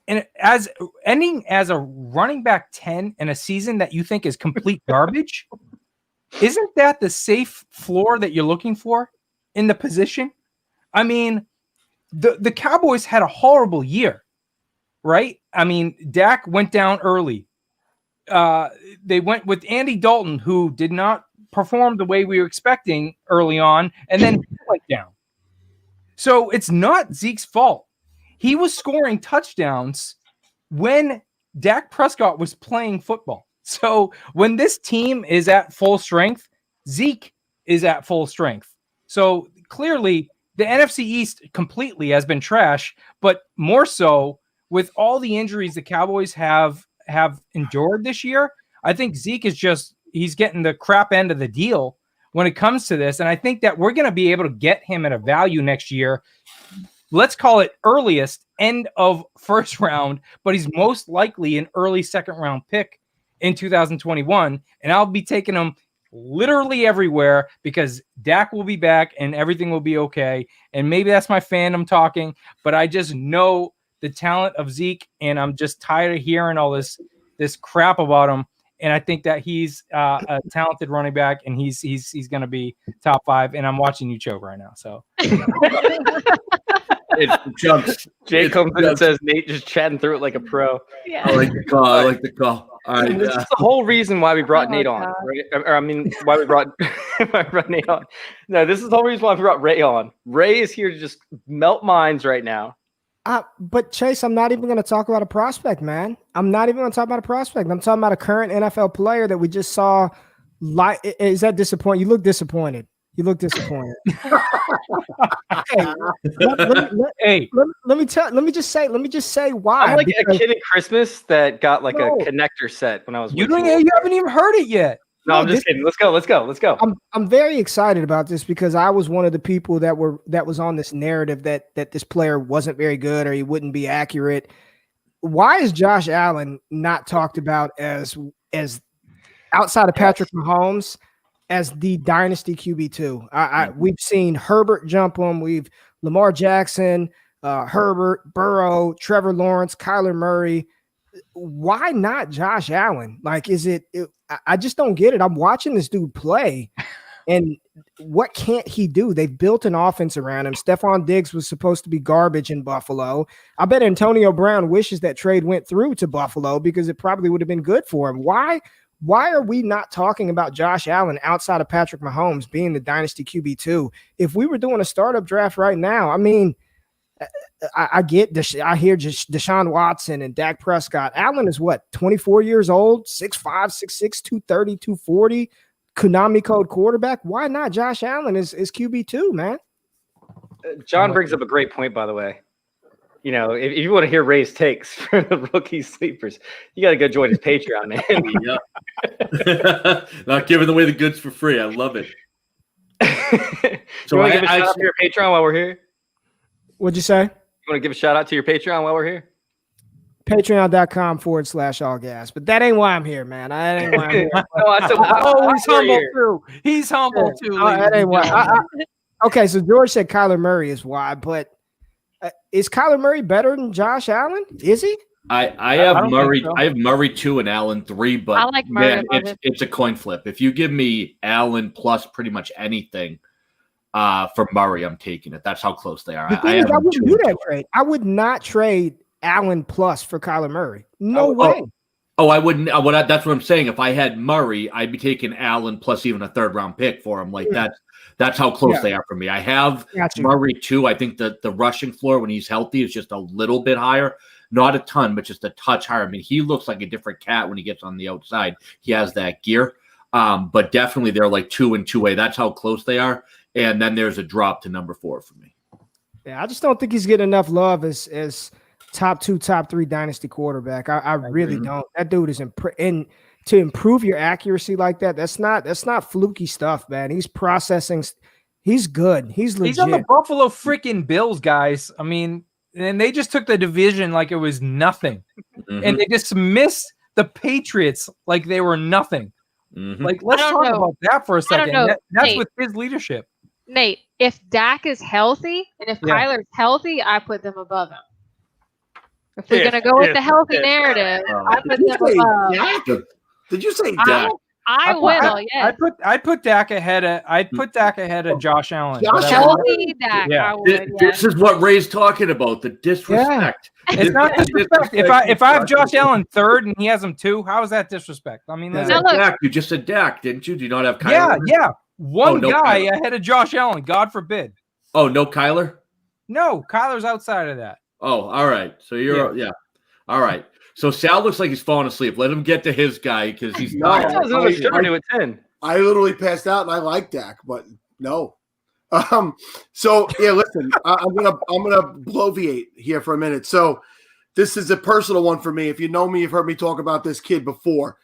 And as ending as a running back 10 in a season that you think is complete garbage, isn't that the safe floor that you're looking for in the position? I mean, the Cowboys had a horrible year, right? I mean, Dak went down early. they went with Andy Dalton, who did not perform the way we were expecting early on, and then went down. So it's not Zeke's fault. He was scoring touchdowns when Dak Prescott was playing football. So when this team is at full strength, Zeke is at full strength. So clearly the NFC East completely has been trash, but more so with all the injuries the Cowboys have endured this year. I think Zeke is he's getting the crap end of the deal when it comes to this. And I think that we're going to be able to get him at a value next year. Let's call it earliest end of first round, but he's most likely an early second round pick in 2021. And I'll be taking him literally everywhere because Dak will be back and everything will be okay. And maybe that's my fandom talking, but I just know the talent of Zeke, and I'm just tired of hearing all this crap about him. And I think that he's a talented running back, and he's going to be top 5. And I'm watching you choke right now. So it's Chunks. Jay comes in and says Nate just chatting through it like a pro. Yeah. I like the call. All right, this is the whole reason why we brought Nate on. Right? Or, I mean, why we brought Nate on. No, this is the whole reason why we brought Ray on. Ray is here to just melt minds right now. But Chase, I'm not even going to talk about a prospect, man. I'm not even going to talk about a prospect. I'm talking about a current NFL player that we just saw. Is that disappointing? You look disappointed. Let me just say why. I'm like a kid at Christmas that got like a connector set when I was. You haven't even heard it yet. No, I'm just kidding. Let's go. I'm very excited about this because I was one of the people that was on this narrative that this player wasn't very good or he wouldn't be accurate. Why is Josh Allen not talked about as outside of Patrick Mahomes as the dynasty QB2? We've seen Herbert jump him. We've Lamar Jackson, Herbert, Burrow, Trevor Lawrence, Kyler Murray. Why not Josh Allen? Like, I just don't get it. I'm watching this dude play, and what can't he do? They've built an offense around him. Stephon Diggs was supposed to be garbage in Buffalo. I bet Antonio Brown wishes that trade went through to Buffalo because it probably would have been good for him. Why are we not talking about Josh Allen outside of Patrick Mahomes being the dynasty QB2? If we were doing a startup draft right now, I mean, I hear just Deshaun Watson and Dak Prescott. Allen is what, 24 years old, 6'5", 6'6", 230, 240, Konami code quarterback. Why not Josh Allen is QB2, man? John brings up a great point, by the way. You know, if you want to hear Ray's takes for the rookie sleepers, you got to go join his Patreon, man. Not giving away the goods for free. I love it. So you want to give a shout out to your Patreon while we're here? What'd you say? You want to give a shout out to your Patreon while we're here? Patreon.com/allgas. But that ain't why I'm here, man. That ain't why I'm here. He's humble too. He's humble too. That ain't why. Okay, so George said Kyler Murray is why, but is Kyler Murray better than Josh Allen? Is he? I have Murray. So. I have Murray 2 and Allen 3, but I like Murray, man, it's a coin flip. If you give me Allen plus pretty much anything. For Murray, I'm taking it. That's how close they are. I wouldn't do that trade. I would not trade Allen plus for Kyler Murray. No way. I wouldn't. That's what I'm saying. If I had Murray, I'd be taking Allen plus even a 3rd round pick for him. Like that's how close they are for me. I have Murray 2. I think that the rushing floor when he's healthy is just a little bit higher. Not a ton, but just a touch higher. I mean, he looks like a different cat when he gets on the outside. He has that gear. But definitely they're like 2 and 2A. That's how close they are. And then there's a drop to number 4 for me. Yeah, I just don't think he's getting enough love as top 2, top 3 dynasty quarterback. I really don't. That dude is and to improve your accuracy like that, that's not fluky stuff, man. He's processing. He's good. He's legit. He's on the Buffalo freaking Bills, guys. I mean, and they just took the division like it was nothing, and they dismissed the Patriots like they were nothing. Like, let's talk about that for a second. That's with his leadership. Nate, if Dak is healthy and if Kyler's healthy, I put them above him. If we're going to go with the healthy narrative, I put them above. Did you say Dak? I will. I Yes. put Dak ahead of Josh Allen. Josh Allen? Allen? Dak. Yeah. I would. This is what Ray's talking about, the disrespect. It's not disrespect. If I have Josh Allen third and he has him 2, how is that disrespect? I mean, You Now look- Dak. You just said Dak, didn't you? Do you not have Kyler? yeah. One no guy Kyler. ahead of Josh Allen. God forbid. Oh, no Kyler? No, Kyler's outside of that. Oh, all right. So yeah. All right. So Sal looks like he's falling asleep. Let him get to his guy because he's No, I not. was another show to a 10. I literally passed out, and I like Dak, but no. So yeah, listen, I'm gonna bloviate here for a minute. So this is a personal one for me. If you know me, you've heard me talk about this kid before,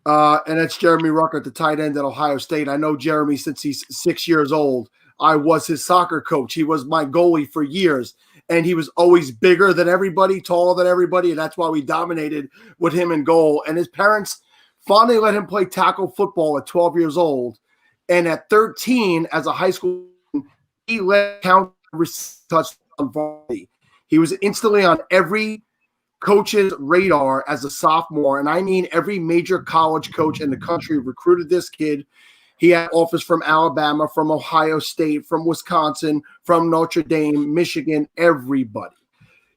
and that's Jeremy Ruckert, the tight end at Ohio State. I know Jeremy since he's 6 years old. I was his soccer coach. He was my goalie for years, and he was always bigger than everybody, taller than everybody, and that's why we dominated with him in goal. And his parents finally let him play tackle football at 12 years old, and at 13, as a high school, he led count touchdown varsity. He was instantly on every coach's radar as a sophomore, and I mean every major college coach in the country recruited this kid. He had offers from Alabama, from Ohio State, from Wisconsin, from Notre Dame, Michigan, everybody.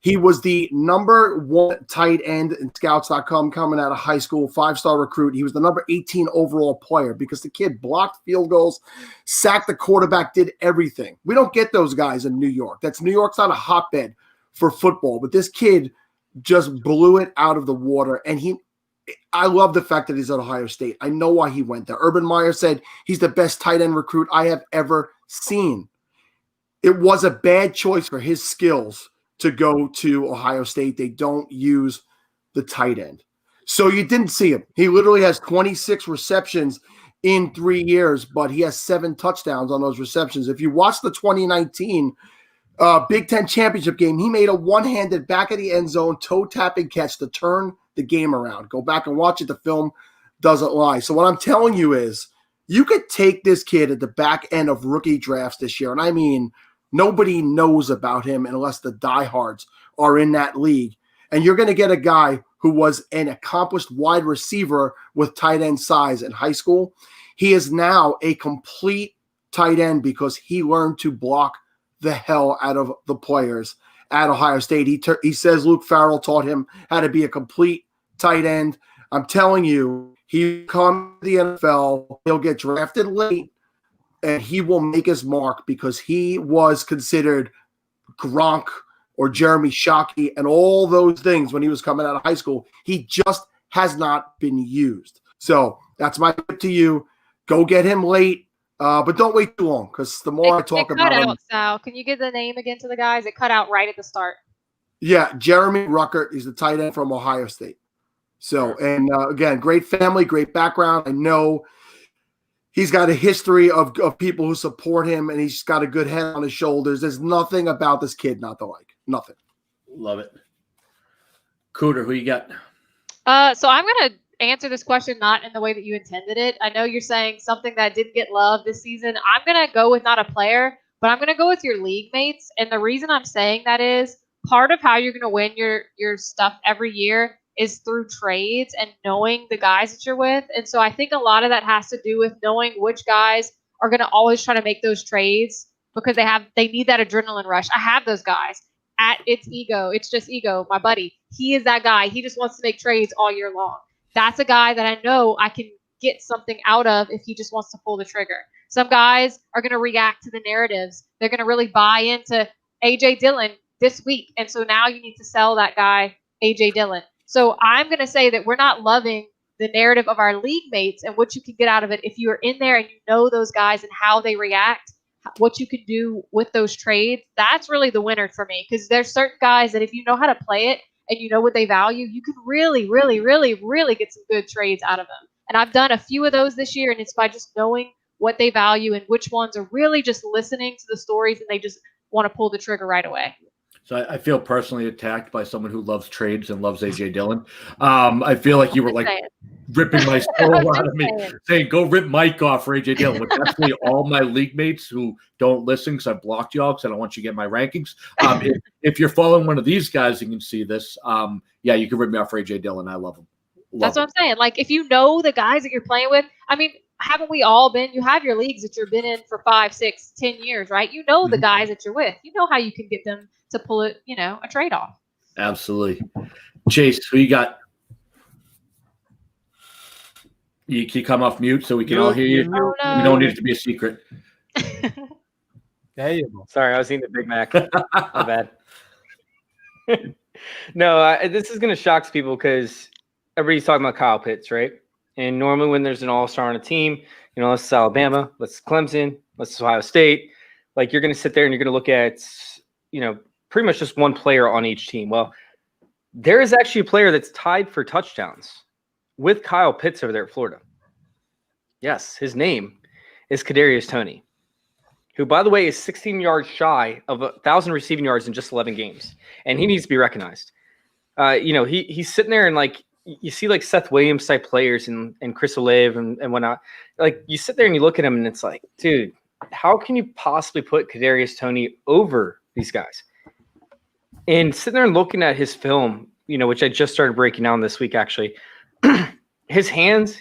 He was the number 1 tight end in Scouts.com coming out of high school, 5-star recruit. He was the number 18 overall player because the kid blocked field goals, sacked the quarterback, did everything. We don't get those guys in New York. New York's not a hotbed for football, but this kid just blew it out of the water. And I love the fact that he's at Ohio State. I know why he went there. Urban Meyer said he's the best tight end recruit I have ever seen. It was a bad choice for his skills to go to Ohio State. They don't use the tight end. So you didn't see him. He literally has 26 receptions in 3 years, but he has 7 touchdowns on those receptions. If you watch the 2019 Big Ten championship game, he made a one-handed back of the end zone toe-tapping catch to turn the game around. Go back and watch it. The film doesn't lie. So what I'm telling you is you could take this kid at the back end of rookie drafts this year, and I mean nobody knows about him unless the diehards are in that league. And you're going to get a guy who was an accomplished wide receiver with tight end size in high school. He is now a complete tight end because he learned to block the hell out of the players at Ohio State. He says Luke Farrell taught him how to be a complete tight end. I'm telling you, he comes to the NFL, he'll get drafted late, and he will make his mark because he was considered Gronk or Jeremy Shockey and all those things when he was coming out of high school. He just has not been used. So that's my tip to you. Go get him late, but don't wait too long because the more I talk about him. Sal, can you give the name again to the guys? It cut out right at the start. Yeah, Jeremy Ruckert. He's the tight end from Ohio State. So, and again, great family, great background. I know he's got a history of people who support him, and he's got a good head on his shoulders. There's nothing about this kid not to like. Nothing. Love it. Cooter, who you got? So I'm going to answer this question not in the way that you intended it. I know you're saying something that didn't get love this season. I'm going to go with not a player, but I'm going to go with your league mates. And the reason I'm saying that is part of how you're going to win your stuff every year is through trades and knowing the guys that you're with. And so I think a lot of that has to do with knowing which guys are going to always try to make those trades because they need that adrenaline rush. I have those guys. It's ego. It's just ego. My buddy, he is that guy. He just wants to make trades all year long. That's a guy that I know I can get something out of if he just wants to pull the trigger. Some guys are going to react to the narratives. They're going to really buy into A.J. Dillon this week. And so now you need to sell that guy, A.J. Dillon. So I'm going to say that we're not loving the narrative of our league mates and what you can get out of it if you are in there and you know those guys and how they react, what you can do with those trades. That's really the winner for me because there's certain guys that if you know how to play it and you know what they value, you can really, really, really, really get some good trades out of them. And I've done a few of those this year, and it's by just knowing what they value and which ones are really just listening to the stories and they just want to pull the trigger right away. So I feel personally attacked by someone who loves trades and loves A.J. Dillon. I feel like you were like ripping my soul out of me, saying, go rip Mike off for A.J. Dillon, which actually all my league mates who don't listen because I blocked y'all because I don't want you to get my rankings. If you're following one of these guys, you can see this. Yeah, you can rip me off for A.J. Dillon. I love him. That's what I'm saying. Like, if you know the guys that you're playing with, I mean, haven't we all been? You have your leagues that you've been in for 5, 6, 10 years, right? You know the guys that you're with. You know how you can get them to pull it, a trade off. Absolutely. Chase, who you got? You can come off mute so we can all hear you. Oh, no. You don't need it to be a secret. There you go. Sorry, I was eating the Big Mac. My bad. No, this is going to shock people because everybody's talking about Kyle Pitts, right? And normally when there's an all-star on a team, let's is Alabama, let's Clemson, let's is Ohio State. Like, you're going to sit there and you're going to look at, pretty much just one player on each team. Well, there is actually a player that's tied for touchdowns with Kyle Pitts over there at Florida. Yes, his name is Kadarius Toney, who, by the way, is 16 yards shy of 1,000 receiving yards in just 11 games. And he needs to be recognized. He's sitting there and, like, you see, like, Seth Williams type players and Chris Olave and whatnot. Like, you sit there and you look at him and it's like, dude, how can you possibly put Kadarius Toney over these guys? And sitting there and looking at his film, which I just started breaking down this week, actually, his hands,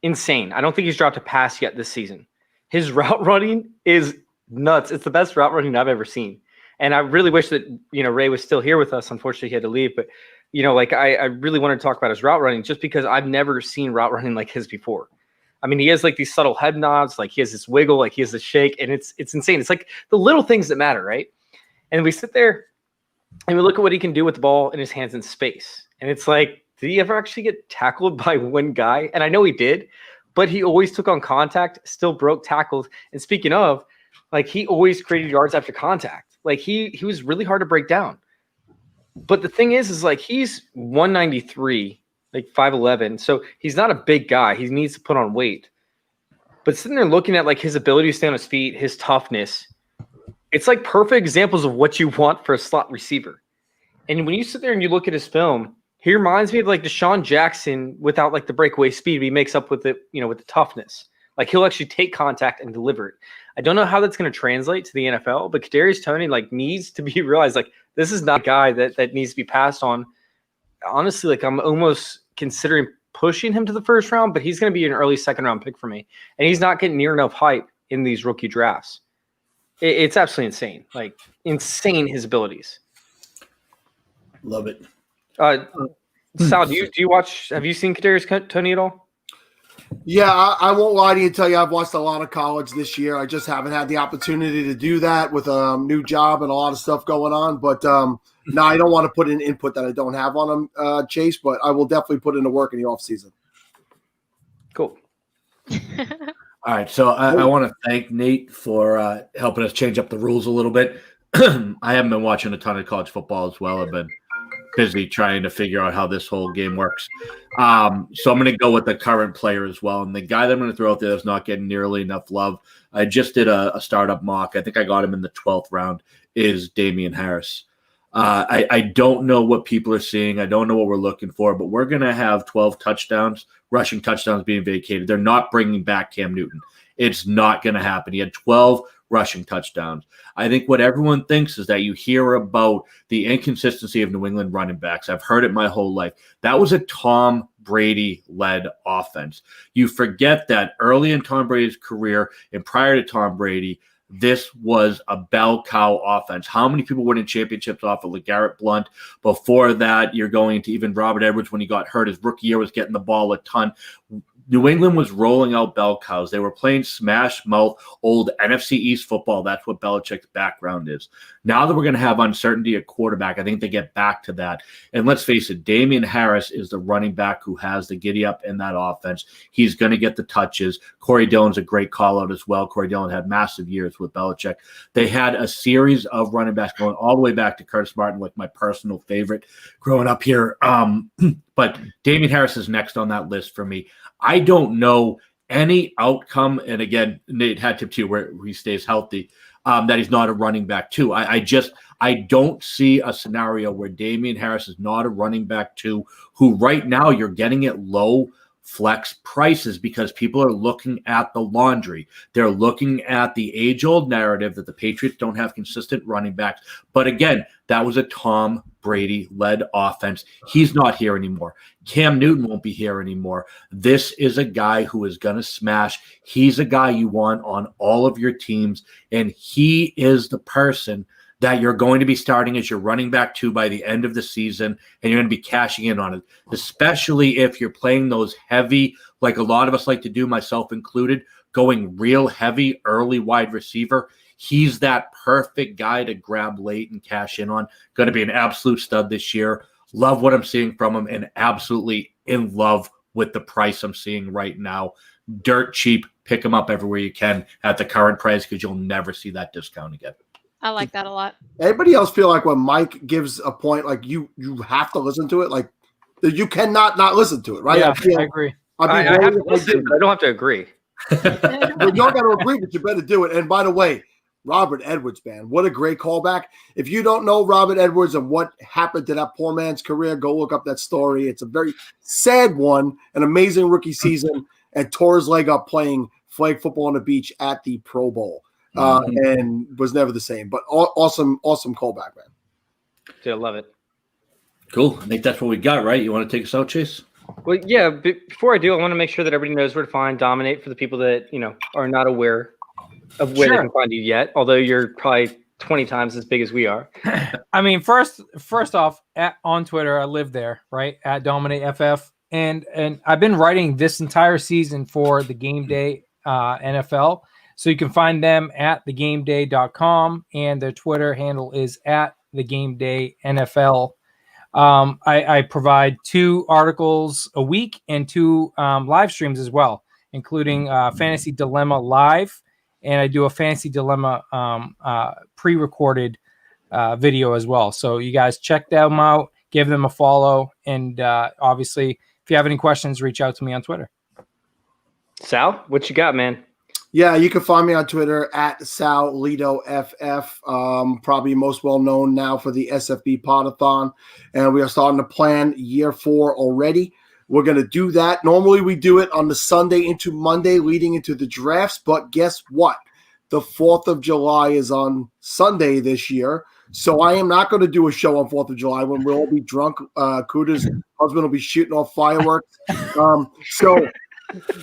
insane. I don't think he's dropped a pass yet this season. His route running is nuts. It's the best route running I've ever seen. And I really wish that, Ray was still here with us. Unfortunately, he had to leave. But, I really want to talk about his route running just because I've never seen route running like his before. I mean, he has like these subtle head nods, like he has this wiggle, like he has this shake, and it's insane. It's like the little things that matter, right? And we sit there and we look at what he can do with the ball in his hands in space. And it's like, did he ever actually get tackled by one guy? And I know he did, but he always took on contact, still broke tackles. And speaking of, like, he always created yards after contact. Like, he was really hard to break down. But the thing is like, he's 193, like 5'11". So he's not a big guy. He needs to put on weight. But sitting there looking at, like, his ability to stay on his feet, his toughness, it's like perfect examples of what you want for a slot receiver. And when you sit there and you look at his film, he reminds me of like Deshaun Jackson without like the breakaway speed. He makes up with it, with the toughness. Like, he'll actually take contact and deliver it. I don't know how that's going to translate to the NFL, but Kadarius Toney needs to be realized. Like, this is not a guy that needs to be passed on. Honestly, like, I'm almost considering pushing him to the first round, but he's going to be an early second round pick for me. And he's not getting near enough hype in these rookie drafts. It's absolutely insane. Like, insane his abilities. Love it. Sal, do you watch? Have you seen Kadarius Toney at all? Yeah, I won't lie to you and tell you I've watched a lot of college this year. I just haven't had the opportunity to do that with a new job and a lot of stuff going on. But no, I don't want to put in input that I don't have on him, Chase. But I will definitely put in the work in the offseason. Cool. All right, so I want to thank Nate for helping us change up the rules a little bit. I haven't been watching a ton of college football as well. I've been busy trying to figure out how this whole game works. So I'm going to go with the current player as well. And the guy that I'm going to throw out there that's not getting nearly enough love, I just did a startup mock. I think I got him in the 12th round, is Damian Harris. I don't know what people are seeing. I don't know what we're looking for, but we're going to have 12 touchdowns, rushing touchdowns being vacated. They're not bringing back Cam Newton. It's not going to happen. He had 12 rushing touchdowns. I think what everyone thinks is that you hear about the inconsistency of New England running backs. I've heard it my whole life. That was a Tom Brady-led offense. You forget that early in Tom Brady's career and prior to Tom Brady, this was a bell cow offense. How many people winning championships off of LeGarrette Blount? Before that, you're going to even Robert Edwards when he got hurt. His rookie year was getting the ball a ton. New England was rolling out bell cows. They were playing smash mouth old NFC East football. That's what Belichick's background is. Now that we're going to have uncertainty at quarterback, I think they get back to that. And let's face it, Damian Harris is the running back who has the giddy up in that offense. He's going to get the touches. Corey Dillon's a great call out as well. Corey Dillon had massive years with Belichick. They had a series of running backs going all the way back to Curtis Martin, like my personal favorite growing up here. But Damian Harris is next on that list for me. I don't know any outcome, and again, Nate had tip too, where he stays healthy, that he's not a running back too. I don't see a scenario where Damian Harris is not a running back too, who right now you're getting it low flex prices because people are looking at the laundry. They're looking at the age-old narrative that the Patriots don't have consistent running backs. But again, that was a Tom Brady-led offense. He's not here anymore. Cam Newton won't be here anymore. This is a guy who is going to smash. He's a guy you want on all of your teams, and he is the person that you're going to be starting as your running back 2 by the end of the season, and you're going to be cashing in on it, especially if you're playing those heavy, like a lot of us like to do, myself included, going real heavy early wide receiver. He's that perfect guy to grab late and cash in on. Going to be an absolute stud this year. Love what I'm seeing from him, and absolutely in love with the price I'm seeing right now. Dirt cheap. Pick him up everywhere you can at the current price because you'll never see that discount again. I like that a lot. Anybody else feel like when Mike gives a point, like you have to listen to it, like you cannot not listen to it, right? Yeah, I agree. I have to listen, but I don't have to agree. Well, you don't got to agree, but you better do it. And by the way, Robert Edwards, man, what a great callback. If you don't know Robert Edwards and what happened to that poor man's career, go look up that story. It's a very sad one, an amazing rookie season, and tore his leg up playing flag football on the beach at the Pro Bowl. And was never the same. But awesome callback, man. Dude, I love it. Cool. I think that's what we got, right? You want to take us out, Chase? Well, yeah. Before I do, I want to make sure that everybody knows where to find Dominate for the people that are not aware of where they can find you yet. Although you're probably 20 times as big as we are. I mean, first off, on Twitter, I live there, right? At Dominate FF, and I've been writing this entire season for the Game Day NFL. So you can find them at thegameday.com, and their Twitter handle is at thegamedayNFL. I provide 2 articles a week and 2 live streams as well, including Fantasy Dilemma Live, and I do a Fantasy Dilemma pre-recorded video as well. So you guys check them out, give them a follow, and obviously, if you have any questions, reach out to me on Twitter. Sal, what you got, man? Yeah, you can find me on Twitter at Sal Leto FF. Probably most well known now for the SFB Podathon, and we are starting to plan year 4 already. We're going to do that. Normally, we do it on the Sunday into Monday, leading into the drafts. But guess what? The 4th of July is on Sunday this year, so I am not going to do a show on 4th of July when we'll all be drunk. Cooter's husband will be shooting off fireworks. So.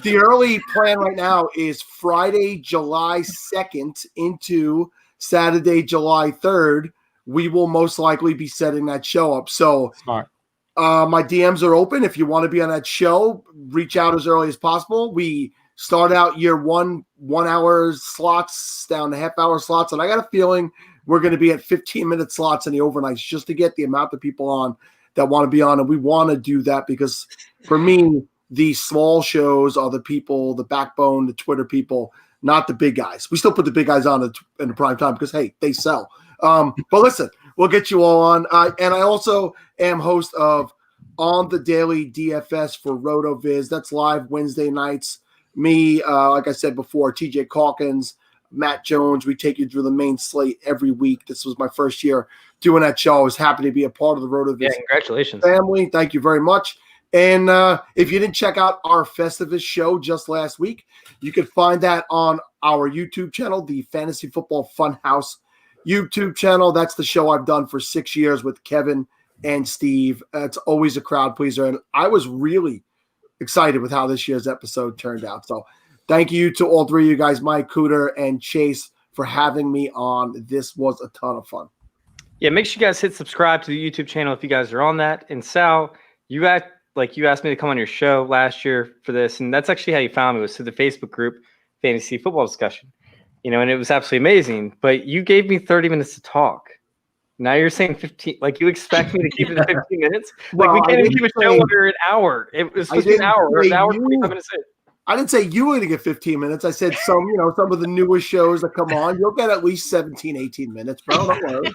The early plan right now is Friday, July 2nd into Saturday, July 3rd. We will most likely be setting that show up. So Smart. My DMs are open. If you want to be on that show, reach out as early as possible. We start out year 1 hour slots down to half-hour slots. And I got a feeling we're going to be at 15-minute slots in the overnights just to get the amount of people on that want to be on. And we want to do that because for me, the small shows are the people, the backbone, the Twitter people, not the big guys. We still put the big guys on in the prime time because, hey, they sell. But listen, we'll get you all on. And I also am host of On the Daily DFS for RotoViz. That's live Wednesday nights. Me, like I said before, TJ Calkins, Matt Jones. We take you through the main slate every week. This was my first year doing that show. I was happy to be a part of the RotoViz congratulations family. Thank you very much. And if you didn't check out our Festivus show just last week, you can find that on our YouTube channel, the Fantasy Football Funhouse YouTube channel. That's the show I've done for 6 years with Kevin and Steve. It's always a crowd pleaser. And I was really excited with how this year's episode turned out. So thank you to all 3 of you guys, Mike, Cooter, and Chase, for having me on. This was a ton of fun. Yeah, make sure you guys hit subscribe to the YouTube channel if you guys are on that. And Sal, you asked me to come on your show last year for this, and that's actually how you found me, was through the Facebook group Fantasy Football Discussion. And it was absolutely amazing. But you gave me 30 minutes to talk. Now you're saying 15. Like, you expect me to keep it to 15 minutes? Like, we can't even keep a show under an hour. It was supposed to be an hour. Or an hour 45 minutes in. I didn't say you were going to get 15 minutes. I said some of the newest shows that come on, you'll get at least 17, 18 minutes, bro. Don't worry.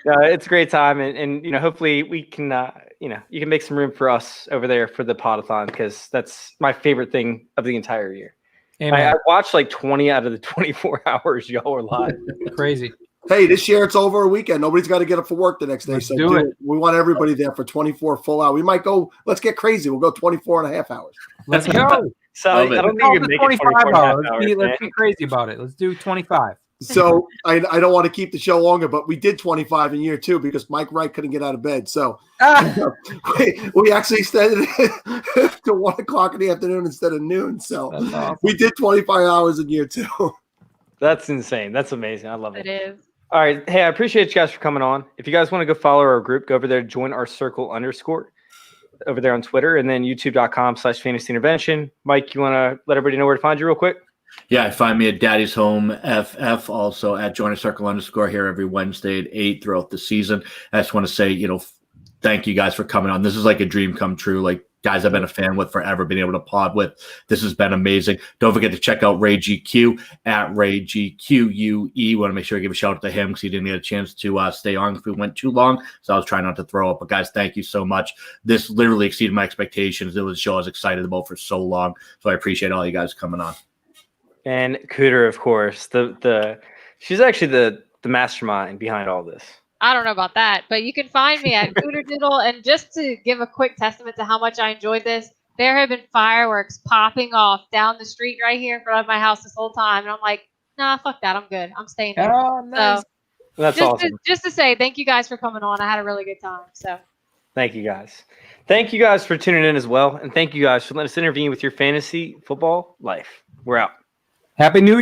It's a great time. And hopefully we can, you can make some room for us over there for the Podathon, because that's my favorite thing of the entire year. I watched like 20 out of the 24 hours y'all were live. Crazy. Hey, this year it's over a weekend. Nobody's got to get up for work the next day. Let's So do it. we want everybody there for 24 full hours. We might go, let's get crazy. We'll go 24 and a half hours. Let's go. Sally, Love it. I don't think Call you can it make it 25 24 and a half hours. hours, Let's be crazy about it. Let's do 25. So I don't want to keep the show longer, but we did 25 in year 2 because Mike Wright couldn't get out of bed. So we actually extended it to 1 o'clock in the afternoon instead of noon. So That's awesome. we did 25 hours in year 2. That's insane. That's amazing. I love it. It is. All right. Hey, I appreciate you guys for coming on. If you guys want to go follow our group, go over there, join our circle _ over there on Twitter, and then youtube.com/fantasy intervention. Mike, you want to let everybody know where to find you real quick? Yeah, find me at Daddy's Home FF, also at Join a Circle _ here every Wednesday at 8 throughout the season. I just want to say, thank you guys for coming on. This is like a dream come true. Like, guys I've been a fan with forever, being able to pod with. This has been amazing. Don't forget to check out Ray GQ at Ray GQUE. Want to make sure I give a shout out to him because he didn't get a chance to stay on if we went too long. So I was trying not to throw up. But guys, thank you so much. This literally exceeded my expectations. It was a show I was excited about for so long. So I appreciate all you guys coming on. And Cooter, of course. She's actually the mastermind behind all this. I don't know about that, but you can find me at Cooterdoodle. And just to give a quick testament to how much I enjoyed this, there have been fireworks popping off down the street right here in front of my house this whole time. And I'm like, nah, fuck that. I'm good. I'm staying here. Oh, nice. So That's awesome. just to say thank you guys for coming on. I had a really good time. So Thank you guys. Thank you guys for tuning in as well. And thank you guys for letting us intervene with your fantasy football life. We're out. Happy New Year.